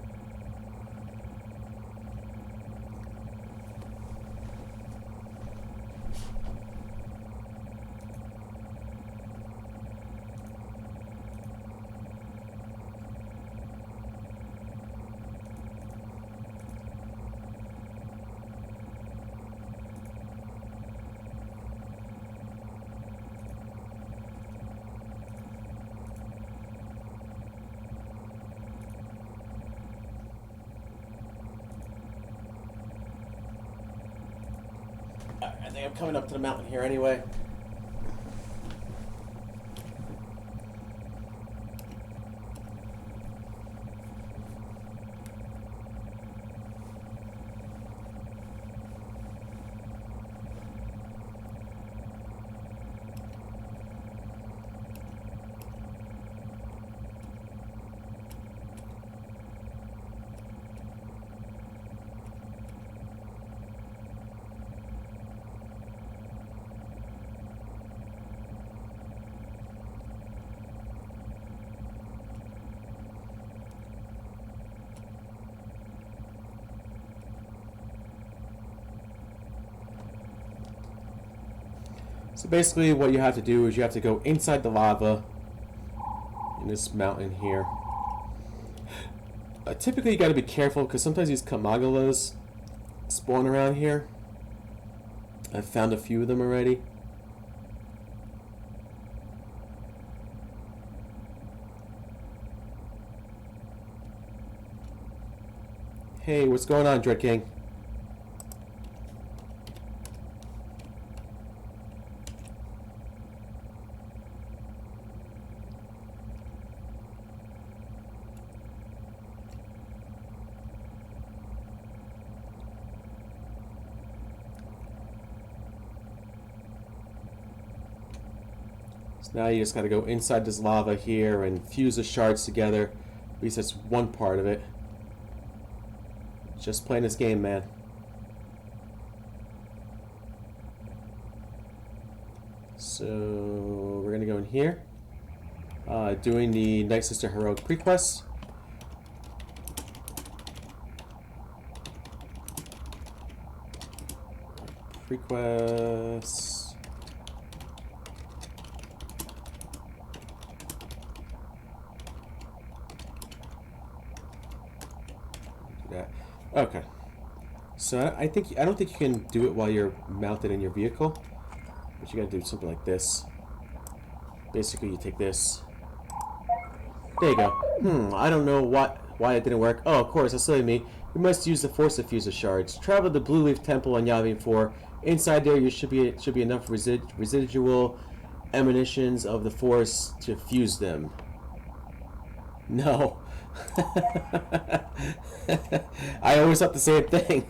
I think I'm coming up to the mountain here anyway. So basically what you have to do is you have to go inside the lava in this mountain here. Typically you got to be careful because sometimes these Kamagulas spawn around here. I've found a few of them already. Hey, what's going on, Dread King? So now you just got to go inside this lava here and fuse the shards together. At least that's one part of it. Just playing this game, man. So we're gonna go in here, doing the Nightsister Heroic Pre-quest. Pre-quest. Okay. So I don't think you can do it while you're mounted in your vehicle. But you gotta do something like this. Basically, you take this. There you go. I don't know why it didn't work. Oh, of course, that's silly me. You must use the Force to fuse the shards. Travel to the Blue Leaf Temple on Yavin 4. Inside there, you should be enough residual emanations of the Force to fuse them. No. I always thought the same thing.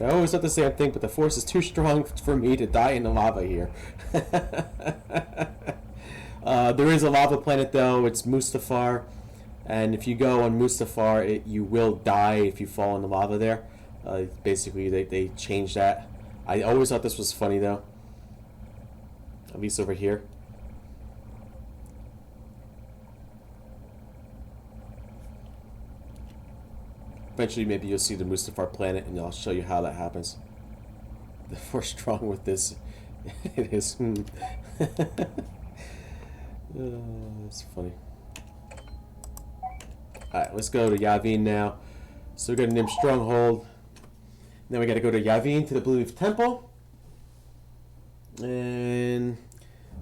I always thought the same thing, but the Force is too strong for me to die in the lava here. There is a lava planet though, it's Mustafar, and if you go on Mustafar, you will die if you fall in the lava there. Basically, they changed that. I always thought this was funny though, at least over here. Eventually, maybe you'll see the Mustafar planet, and I'll show you how that happens. The Force strong with this, it is. That's funny. Alright, let's go to Yavin now. So we got a Nim Stronghold. Then we got to go to Yavin to the Blue Leaf Temple. And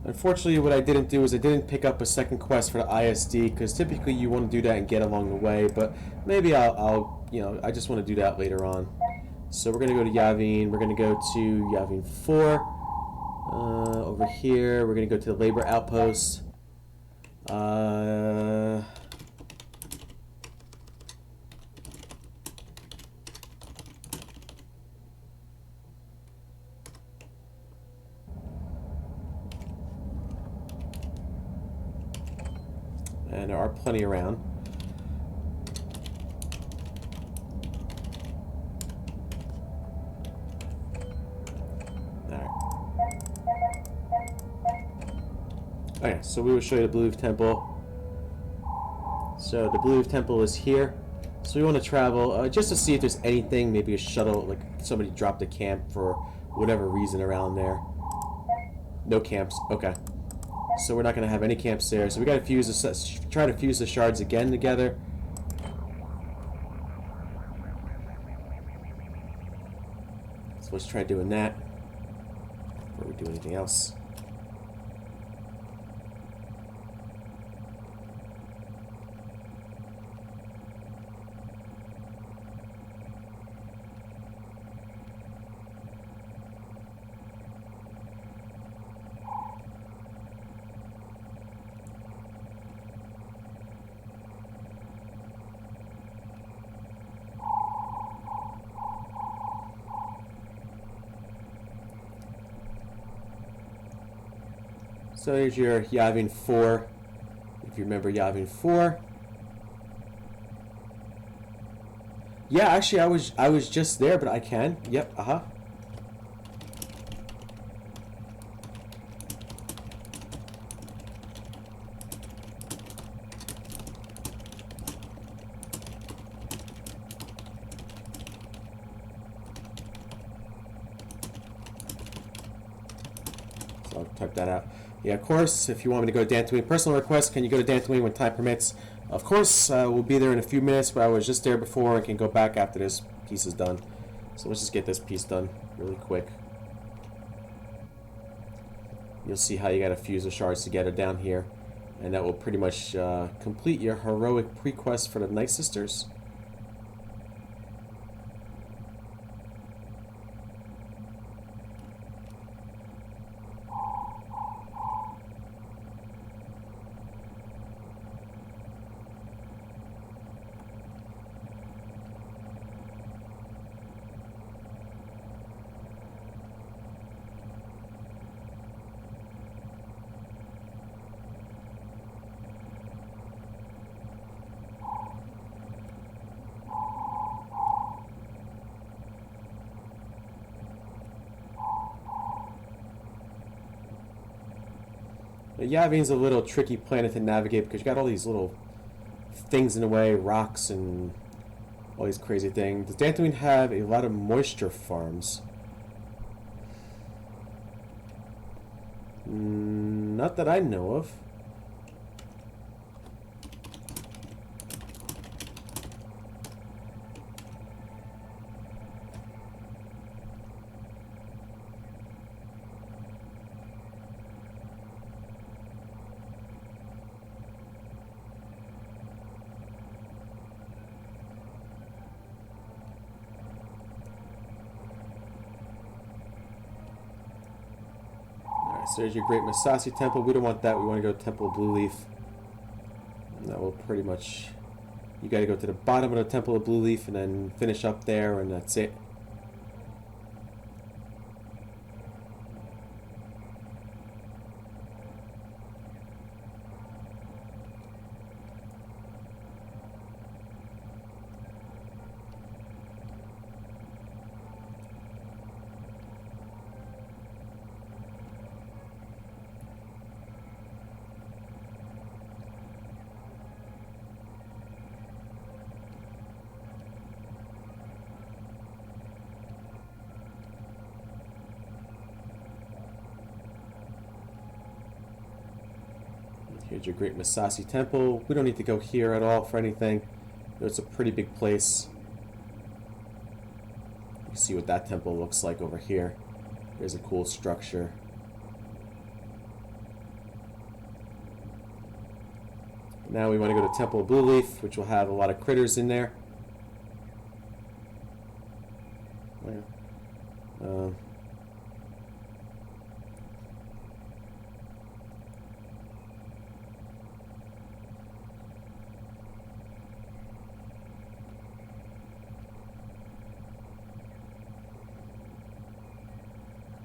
unfortunately, what I didn't do is I didn't pick up a second quest for the ISD, because typically you want to do that and get along the way. But maybe I'll I just want to do that later on. So we're gonna go to Yavin. We're gonna go to Yavin 4. Over here, we're gonna go to the Labor Outpost. And there are plenty around. Okay, so we will show you the Blue Leaf Temple. So the Blue Leaf Temple is here. So we want to travel just to see if there's anything, maybe a shuttle, like somebody dropped a camp for whatever reason around there. No camps. Okay. So we're not going to have any camps there. So we got to fuse the, try to fuse the shards again together. So let's try doing that before we do anything else. So here's your Yavin 4, if you remember Yavin 4. Yeah, actually I was just there, but I can. Yep, So I'll type that out. Yeah, of course, if you want me to go to Dathomir, personal request, can you go to Dathomir when time permits? Of course, we'll be there in a few minutes, but I was just there before and can go back after this piece is done. So let's just get this piece done really quick. You'll see how you got to fuse the shards together down here. And that will pretty much complete your heroic pre-quest for the Nightsisters. Yavin's a little tricky planet to navigate because you got all these little things in the way, rocks and all these crazy things. Does Dathomir have a lot of moisture farms? Not that I know of. So there's your Great Masasi Temple. We don't want that. We want to go to Temple of Blue Leaf. And that will pretty much... You got to go to the bottom of the Temple of Blue Leaf and then finish up there, and that's it. Here's your Great Masasi Temple. We don't need to go here at all for anything. It's a pretty big place. You can see what that temple looks like over here. There's a cool structure. Now we want to go to Temple of Blue Leaf, which will have a lot of critters in there.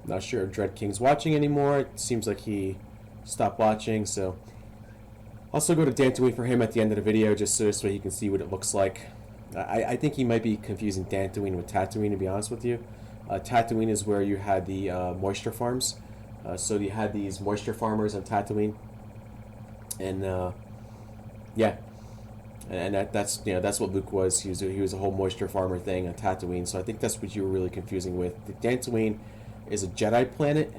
Not sure if Dread King's watching anymore. It seems like he stopped watching, so Also go to Dantooine for him at the end of the video, just so this way he can see what it looks like. I think he might be confusing Dantooine with Tatooine, to be honest with you. Tatooine is where you had the moisture farms. So you had these moisture farmers on Tatooine. And yeah. And that's that's what Luke was. He was a whole moisture farmer thing on Tatooine. So I think that's what you were really confusing with. The Dantooine is a Jedi planet,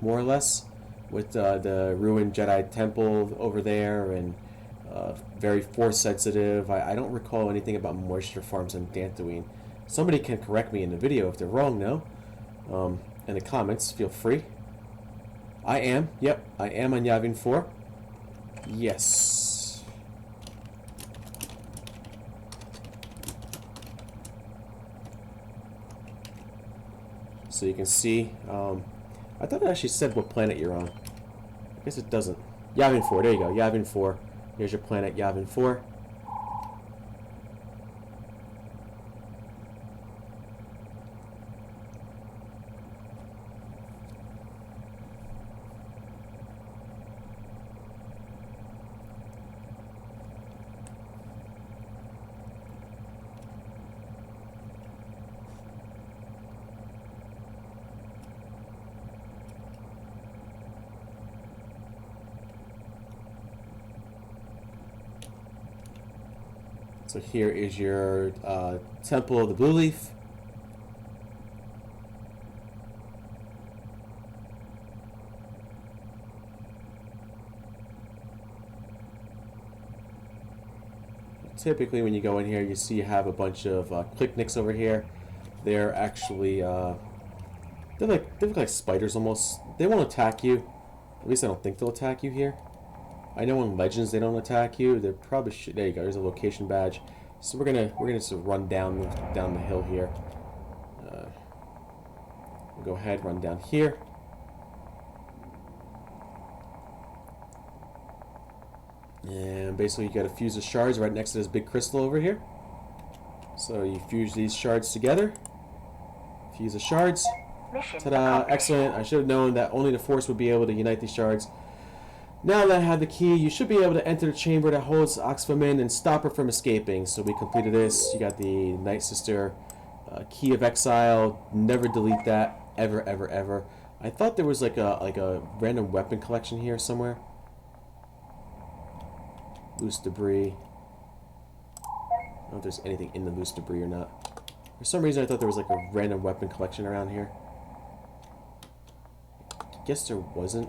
more or less, with the ruined Jedi temple over there, and very force sensitive. I don't recall anything about moisture farms on Dantooine. Somebody can correct me in the video if they're wrong, no? In the comments, feel free. I am on Yavin 4. Yes. So you can see, I thought it actually said what planet you're on. I guess it doesn't. Yavin 4, there you go, Yavin 4. Here's your planet, Yavin 4. So here is your Temple of the Blue Leaf. Typically when you go in here, you see you have a bunch of twi'leks over here. They're actually, they look like spiders almost. They won't attack you. At least I don't think they'll attack you here. I know in Legends they don't attack you. They probably should. There you go. There's a location badge. So we're gonna just run down the hill here. We'll go ahead, run down here. And basically, you got to fuse the shards right next to this big crystal over here. So you fuse these shards together. Fuse the shards. Ta-da! Excellent. I should have known that only the Force would be able to unite these shards. Now that I have the key, you should be able to enter the chamber that holds Oxfamin and stop her from escaping. So we completed this. You got the Nightsister Key of Exile. Never delete that. Ever, ever, ever. I thought there was like a random weapon collection here somewhere. Loose debris. I don't know if there's anything in the loose debris or not. For some reason I thought there was like a random weapon collection around here. I guess there wasn't.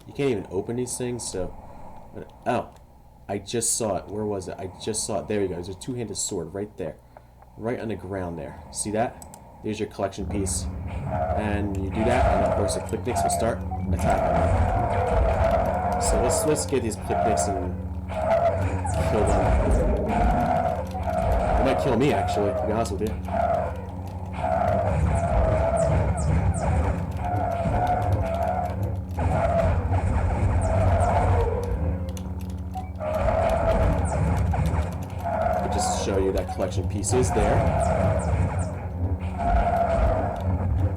You can't even open these things, so... Oh, I just saw it. Where was it? I just saw it. There you go. There's a two-handed sword right there. Right on the ground there. See that? There's your collection piece. And you do that, and of course the twi'leks will start attacking. So let's get these twi'leks and kill them. They might kill me, actually, to be honest with you. Show you that collection piece is there.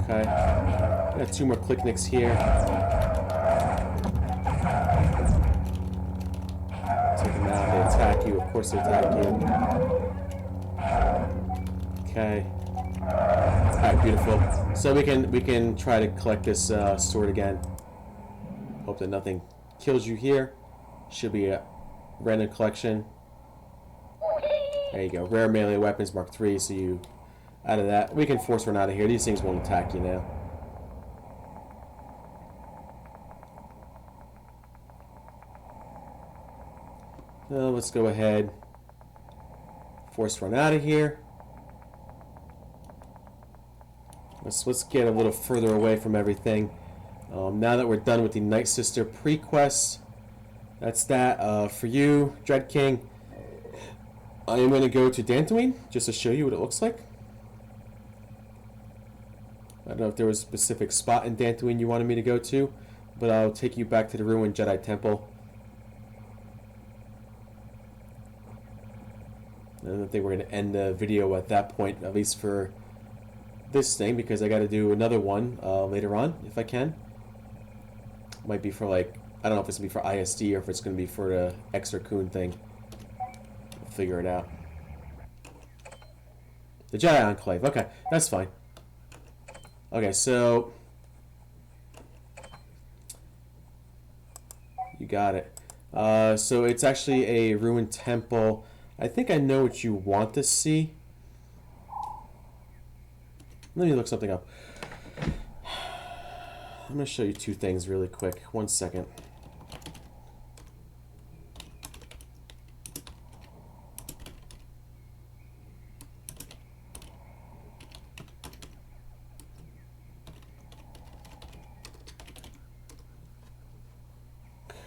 Okay. Got two more twi'leks here. Take them out. They attack you. Of course they attack you. Okay. Alright, beautiful. So we can try to collect this sword again. Hope that nothing kills you here. Should be a random collection. There you go. Rare melee weapons, Mark 3. So you, out of that, we can force one out of here. These things won't attack you now. So let's go ahead. Force run out of here. Let's get a little further away from everything. Now that we're done with the Nightsister Pre-quest, that's that. For you, Dread King, I am going to go to Dantooine just to show you what it looks like. I don't know if there was a specific spot in Dantooine you wanted me to go to, but I'll take you back to the ruined Jedi Temple. I don't think we're going to end the video at that point, at least for this thing, because I got to do another one later on, if I can. Might be for like I don't know if it's going to be for ISD or if it's going to be for the Extra Coon thing. We'll figure it out. The Jedi Enclave. Okay, that's fine. Okay, so... You got it. So it's actually a ruined temple. I think I know what you want to see. Let me look something up. I'm going to show you two things really quick. 1 second.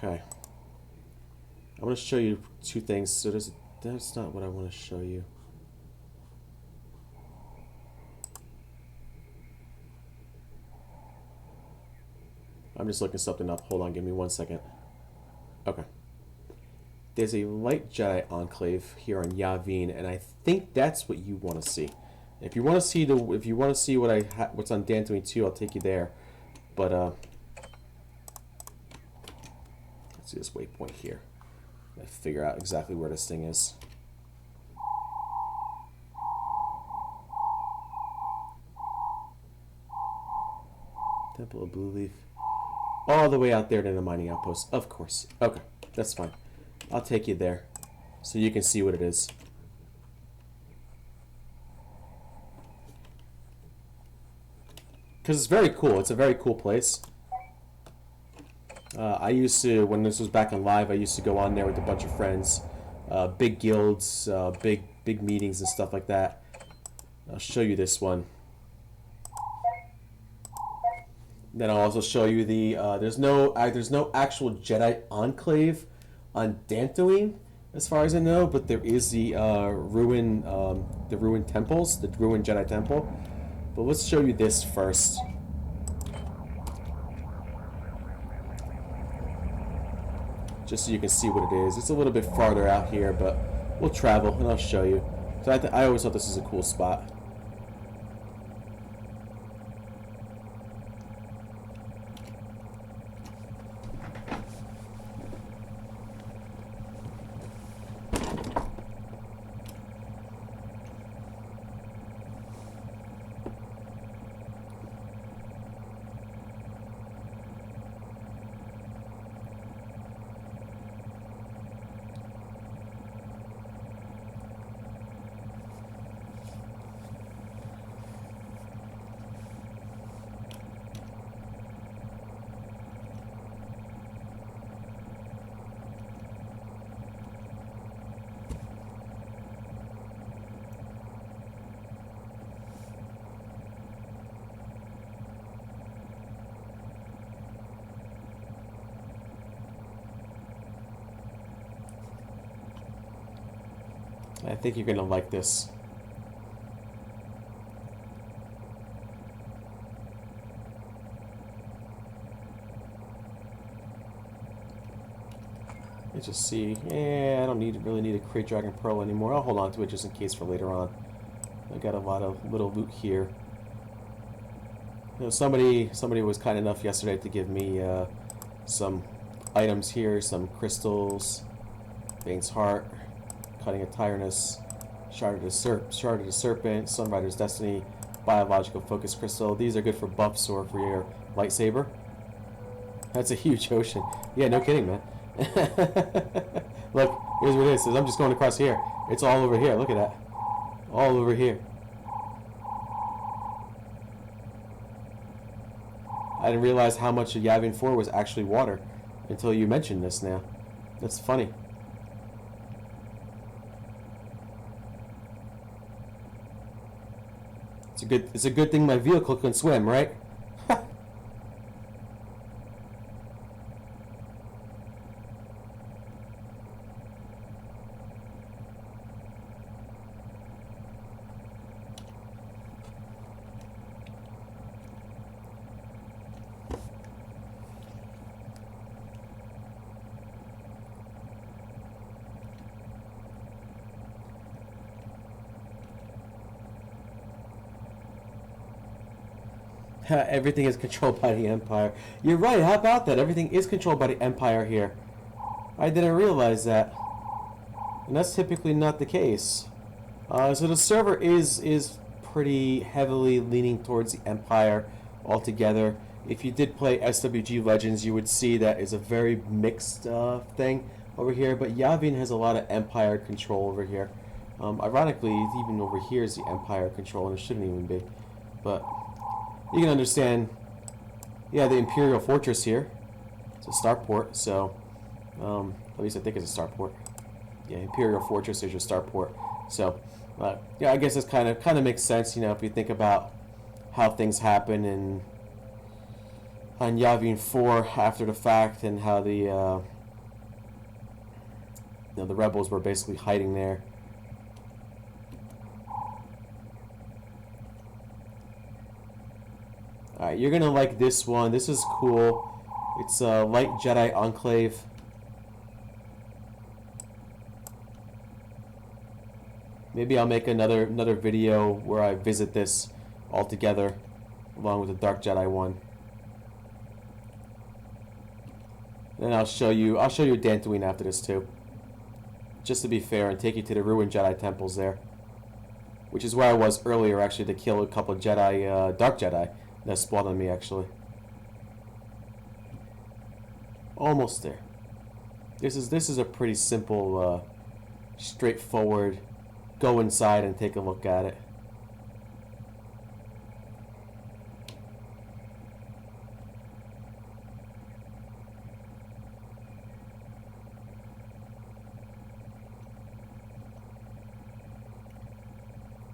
Okay. I'm going to show you two things. So that's not what I want to show you. I'm just looking something up. Hold on, give me 1 second. Okay. There's a light Jedi enclave here on Yavin, and I think that's what you want to see. If you want to see what's on Dantooine 2, I'll take you there. But let's see this waypoint here. I figure out exactly where this thing is. Temple of Blue Leaf. All the way out there to the mining outpost. Of course. Okay, that's fine. I'll take you there so you can see what it is. Because it's very cool. It's a very cool place. I used to, when this was back in live, I used to go on there with a bunch of friends. Big guilds, big meetings and stuff like that. I'll show you this one. Then I'll also show you the there's no actual Jedi enclave on Dantooine, as far as I know, but there is the ruined temples, the ruined Jedi temple. But let's show you this first. Just so you can see what it is. It's a little bit farther out here, but we'll travel and I'll show you. So I always thought this was a cool spot. I think you're going to like this. Let's just see. Yeah, I don't really need a Crate Dragon Pearl anymore. I'll hold on to it just in case for later on. I got a lot of little loot here. You know, somebody was kind enough yesterday to give me some items here, some crystals, Bane's Heart, Cutting of Tyrannus, Shard of the Serpent, Sunrider's Destiny, Biological Focus Crystal. These are good for buffs or for your lightsaber. That's a huge ocean. Yeah, no kidding, man. Look, here's what it is. I'm just going across here. It's all over here. Look at that. All over here. I didn't realize how much of Yavin 4 was actually water until you mentioned this now. That's funny. It's a good thing my vehicle can swim, right? Everything is controlled by the Empire. You're right, how about that? Everything is controlled by the Empire here. I didn't realize that. And that's typically not the case. So the server is pretty heavily leaning towards the Empire altogether. If you did play SWG Legends, you would see that is a very mixed thing over here. But Yavin has a lot of Empire control over here. Ironically, even over here is the Empire control, and it shouldn't even be. But you can understand, yeah, the Imperial Fortress here. It's a starport, so at least I think it's a starport. Yeah, Imperial Fortress is your starport. So, yeah, I guess this kind of makes sense, you know, if you think about how things happen on Yavin 4 after the fact, and how the the rebels were basically hiding there. Alright, you're gonna like this one. This is cool. It's a Light Jedi Enclave. Maybe I'll make another video where I visit this all together, along with the Dark Jedi one. Then I'll show you Dantooine after this too. Just to be fair, and take you to the ruined Jedi temples there, which is where I was earlier, actually, to kill a couple of Jedi, Dark Jedi that spawned on me, actually. Almost there. This is a pretty simple, straightforward. Go inside and take a look at it.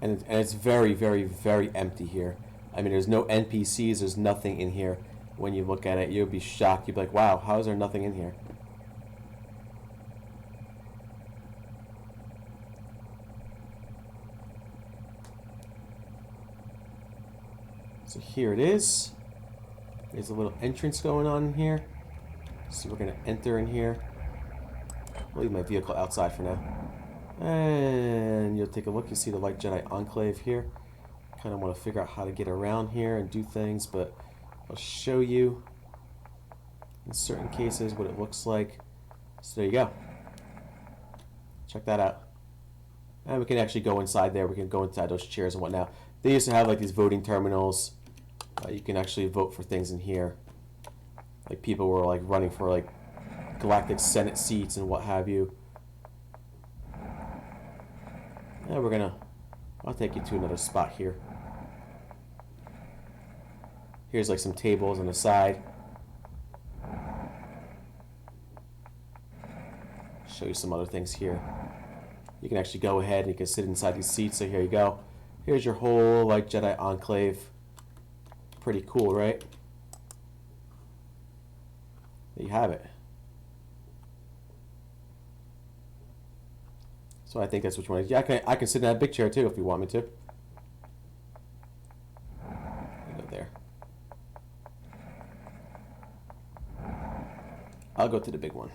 And it's very, very, very empty here. I mean, there's no NPCs, there's nothing in here. When you look at it, you'll be shocked. You'll be like, wow, how is there nothing in here? So here it is. There's a little entrance going on in here. So we're going to enter in here. I'll leave my vehicle outside for now. And you'll take a look. You see the Light Jedi Enclave here. Kind of want to figure out how to get around here and do things, but I'll show you in certain cases what it looks like. So there you go. Check that out. And we can actually go inside there. We can go inside those chairs and whatnot. They used to have like these voting terminals. You can actually vote for things in here. Like people were like running for like galactic Senate seats and what have you. And I'll take you to another spot here. Here's like some tables on the side. Show you some other things here. You can actually go ahead and you can sit inside these seats. So here you go. Here's your whole like Jedi Enclave. Pretty cool, right? There you have it. So I think that's which one. Yeah, I can sit in that big chair too if you want me to. Go there. I'll go to the big one.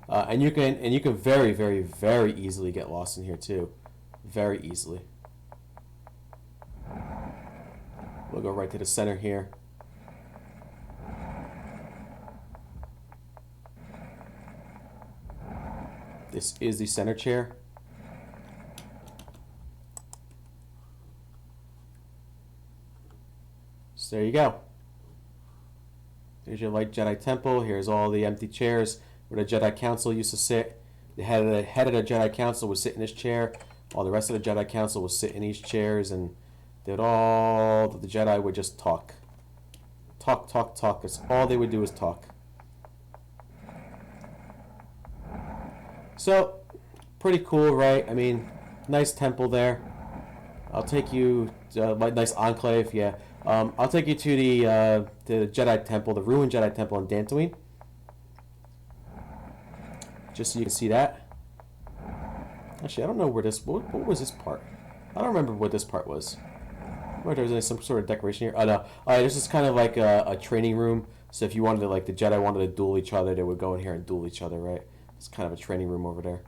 And you can very, very, very easily get lost in here too. Very easily. We'll go right to the center here. This is the center chair. So there you go. There's your Light Jedi Temple. Here's all the empty chairs where the Jedi Council used to sit. The head of the Jedi Council would sit in this chair. All the rest of the Jedi Council would sit in these chairs, and the Jedi would just talk. Talk, talk, talk. That's all they would do is talk. So, pretty cool, right? I mean, nice temple there. I'll take you to nice enclave, yeah. I'll take you to the Jedi Temple, the ruined Jedi Temple in Dantooine. Just so you can see that. Actually, I don't know where this... What was this part? I don't remember what this part was. I wonder if there was some sort of decoration here. Oh, no. This is kind of like a training room. So if you wanted to, like, the Jedi wanted to duel each other, they would go in here and duel each other, right? It's kind of a training room over there.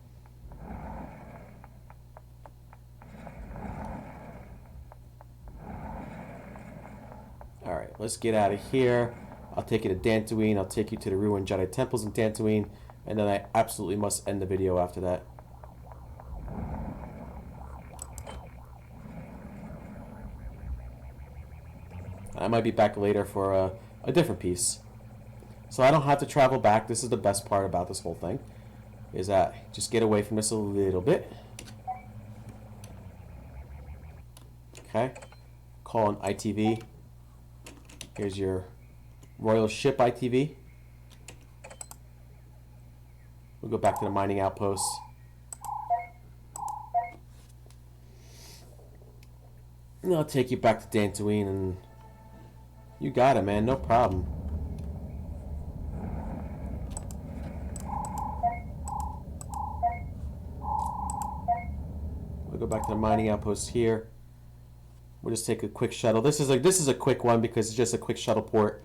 let's get out of here. I'll take you to Dantooine. I'll take you to the ruined Jedi temples in Dantooine. And then I absolutely must end the video after that. I might be back later for a different piece. So I don't have to travel back. This is the best part about this whole thing. Is that just get away from this a little bit. Okay. Call an ITV. Here's your Royal Ship ITV. We'll go back to the mining outpost. And I'll take you back to Dantooine, and you got it, man. No problem. We'll go back to the mining outpost here. We'll just take a quick shuttle. This is a quick one because it's just a quick shuttle port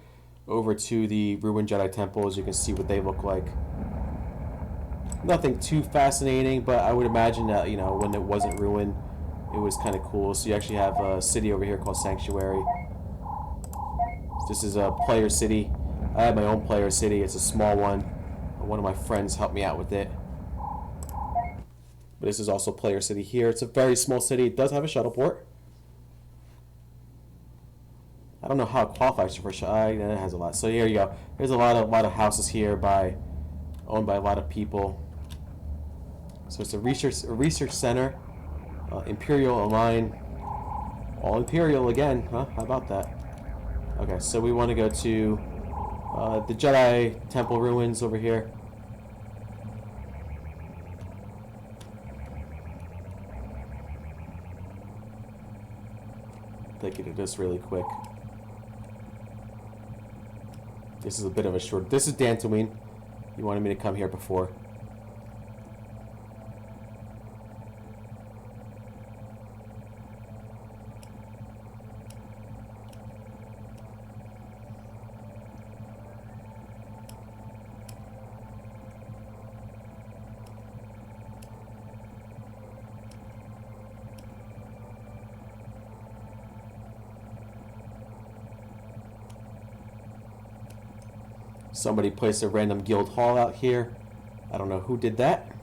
over to the ruined Jedi temples. You can see what they look like. Nothing too fascinating, but I would imagine that, you know, when it wasn't ruined, it was kind of cool. So you actually have a city over here called Sanctuary. This is a player city. I have my own player city. It's a small one. One of my friends helped me out with it. But this is also player city here. It's a very small city. It does have a shuttle port. I don't know how it qualifies for shuttle. It has a lot. So here you go. There's a lot of houses here owned by a lot of people. So it's a research center. Imperial Align. All Imperial again, huh? How about that? Okay, so we want to go to the Jedi Temple ruins over here. Take you to this really quick. This is a bit of a short. This is Dantooine. You wanted me to come here before. Somebody placed a random guild hall out here. I don't know who did that.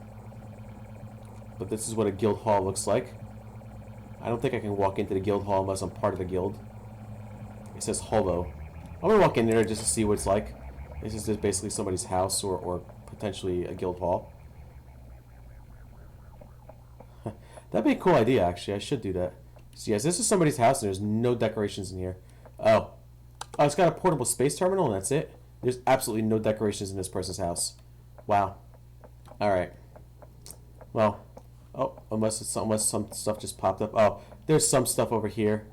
But this is what a guild hall looks like. I don't think I can walk into the guild hall unless I'm part of the guild. It says Holo. I'm going to walk in there just to see what it's like. This is just basically somebody's house or potentially a guild hall. That'd be a cool idea, actually. I should do that. So yes, this is somebody's house and there's no decorations in here. Oh, it's got a portable space terminal and that's it. There's absolutely no decorations in this person's house. Wow. Alright. Well, oh, unless some stuff just popped up. Oh, there's some stuff over here.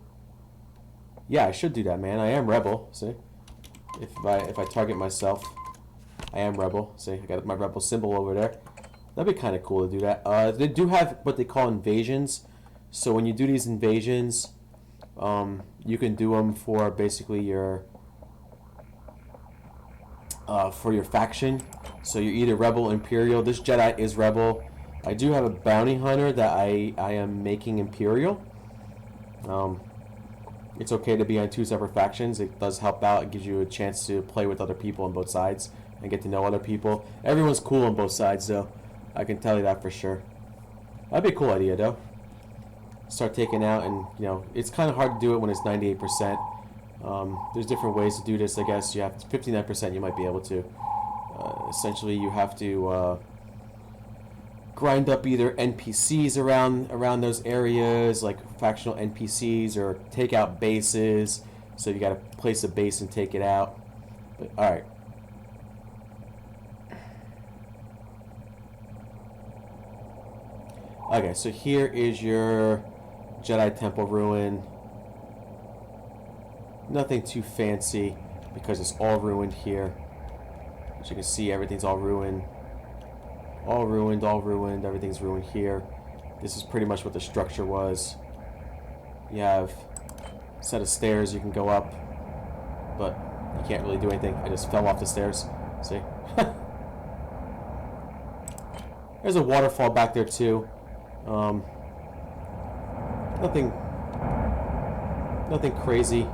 Yeah, I should do that, man. I am Rebel. See? If I target myself, I am Rebel. See, I got my Rebel symbol over there. That'd be kind of cool to do that. They do have what they call invasions. So when you do these invasions, you can do them for basically your faction. So you're either Rebel or Imperial. This Jedi is Rebel. I do have a bounty hunter that I am making Imperial. It's okay to be on two separate factions. It does help out. It gives you a chance to play with other people on both sides and get to know other people. Everyone's cool on both sides, though. I can tell you that for sure. That'd be a cool idea, though. Start taking out, and you know, it's kind of hard to do it when it's 98%. There's different ways to do this, I guess. You have 59%. You might be able to. Essentially, you have to grind up either NPCs around those areas, like factional NPCs, or take out bases. So you got to place a base and take it out. But all right. Okay, so here is your Jedi Temple ruin. Nothing too fancy because it's all ruined here. As you can see, everything's all ruined. All ruined, all ruined. Everything's ruined here. This is pretty much what the structure was. You have a set of stairs you can go up, but you can't really do anything. I just fell off the stairs. See? There's a waterfall back there too. Nothing crazy.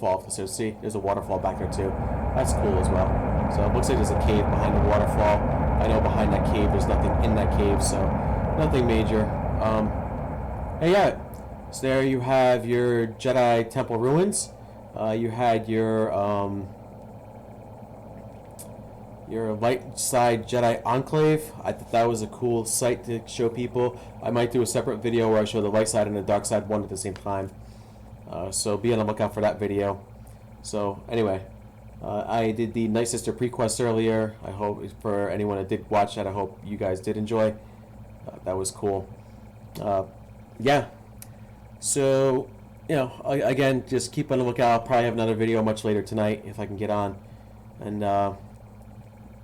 waterfall. So see, there's a waterfall back there too. That's cool as well. So it looks like there's a cave behind the waterfall. I know behind that cave there's nothing in that cave, so nothing major. And yeah, so there you have your Jedi Temple ruins. You had your light side Jedi Enclave. I thought that was a cool site to show people. I might do a separate video where I show the light side and the dark side one at the same time. So be on the lookout for that video. So anyway, I did the Nightsister Pre-quest earlier. I hope for anyone that did watch that, I hope you guys did enjoy. That was cool. Yeah. So, you know, again, just keep on the lookout. I'll probably have another video much later tonight if I can get on. And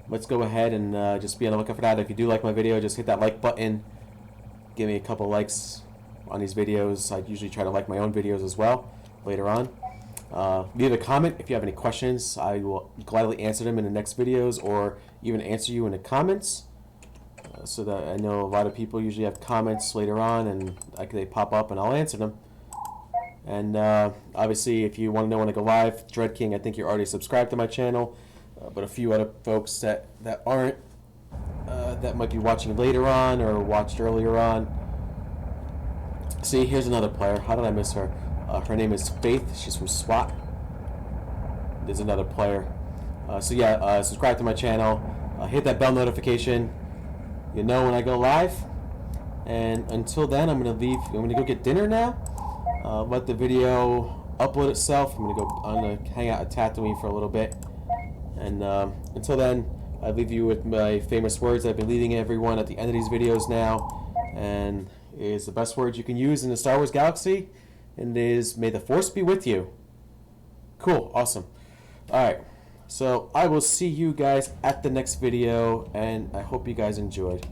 let's go ahead and just be on the lookout for that. If you do like my video, just hit that like button. Give me a couple likes on these videos. I usually try to like my own videos as well later on. Leave a comment if you have any questions. I will gladly answer them in the next videos or even answer you in the comments. So that I know a lot of people usually have comments later on and they pop up and I'll answer them. And obviously if you want to know when I go live, Dread King, I think you're already subscribed to my channel. But a few other folks that aren't, that might be watching later on or watched earlier on. See, here's another player. How did I miss her? Her name is Faith. She's from SWAT. There's another player. So yeah, subscribe to my channel. Hit that bell notification. You know when I go live. And until then, I'm gonna go get dinner now. Let the video upload itself. I'm gonna hang out at Tatooine for a little bit. And until then, I leave you with my famous words I've been leaving everyone at the end of these videos now. And it is the best words you can use in the Star Wars galaxy. And it is, may the Force be with you. Cool, awesome. Alright, so I will see you guys at the next video. And I hope you guys enjoyed.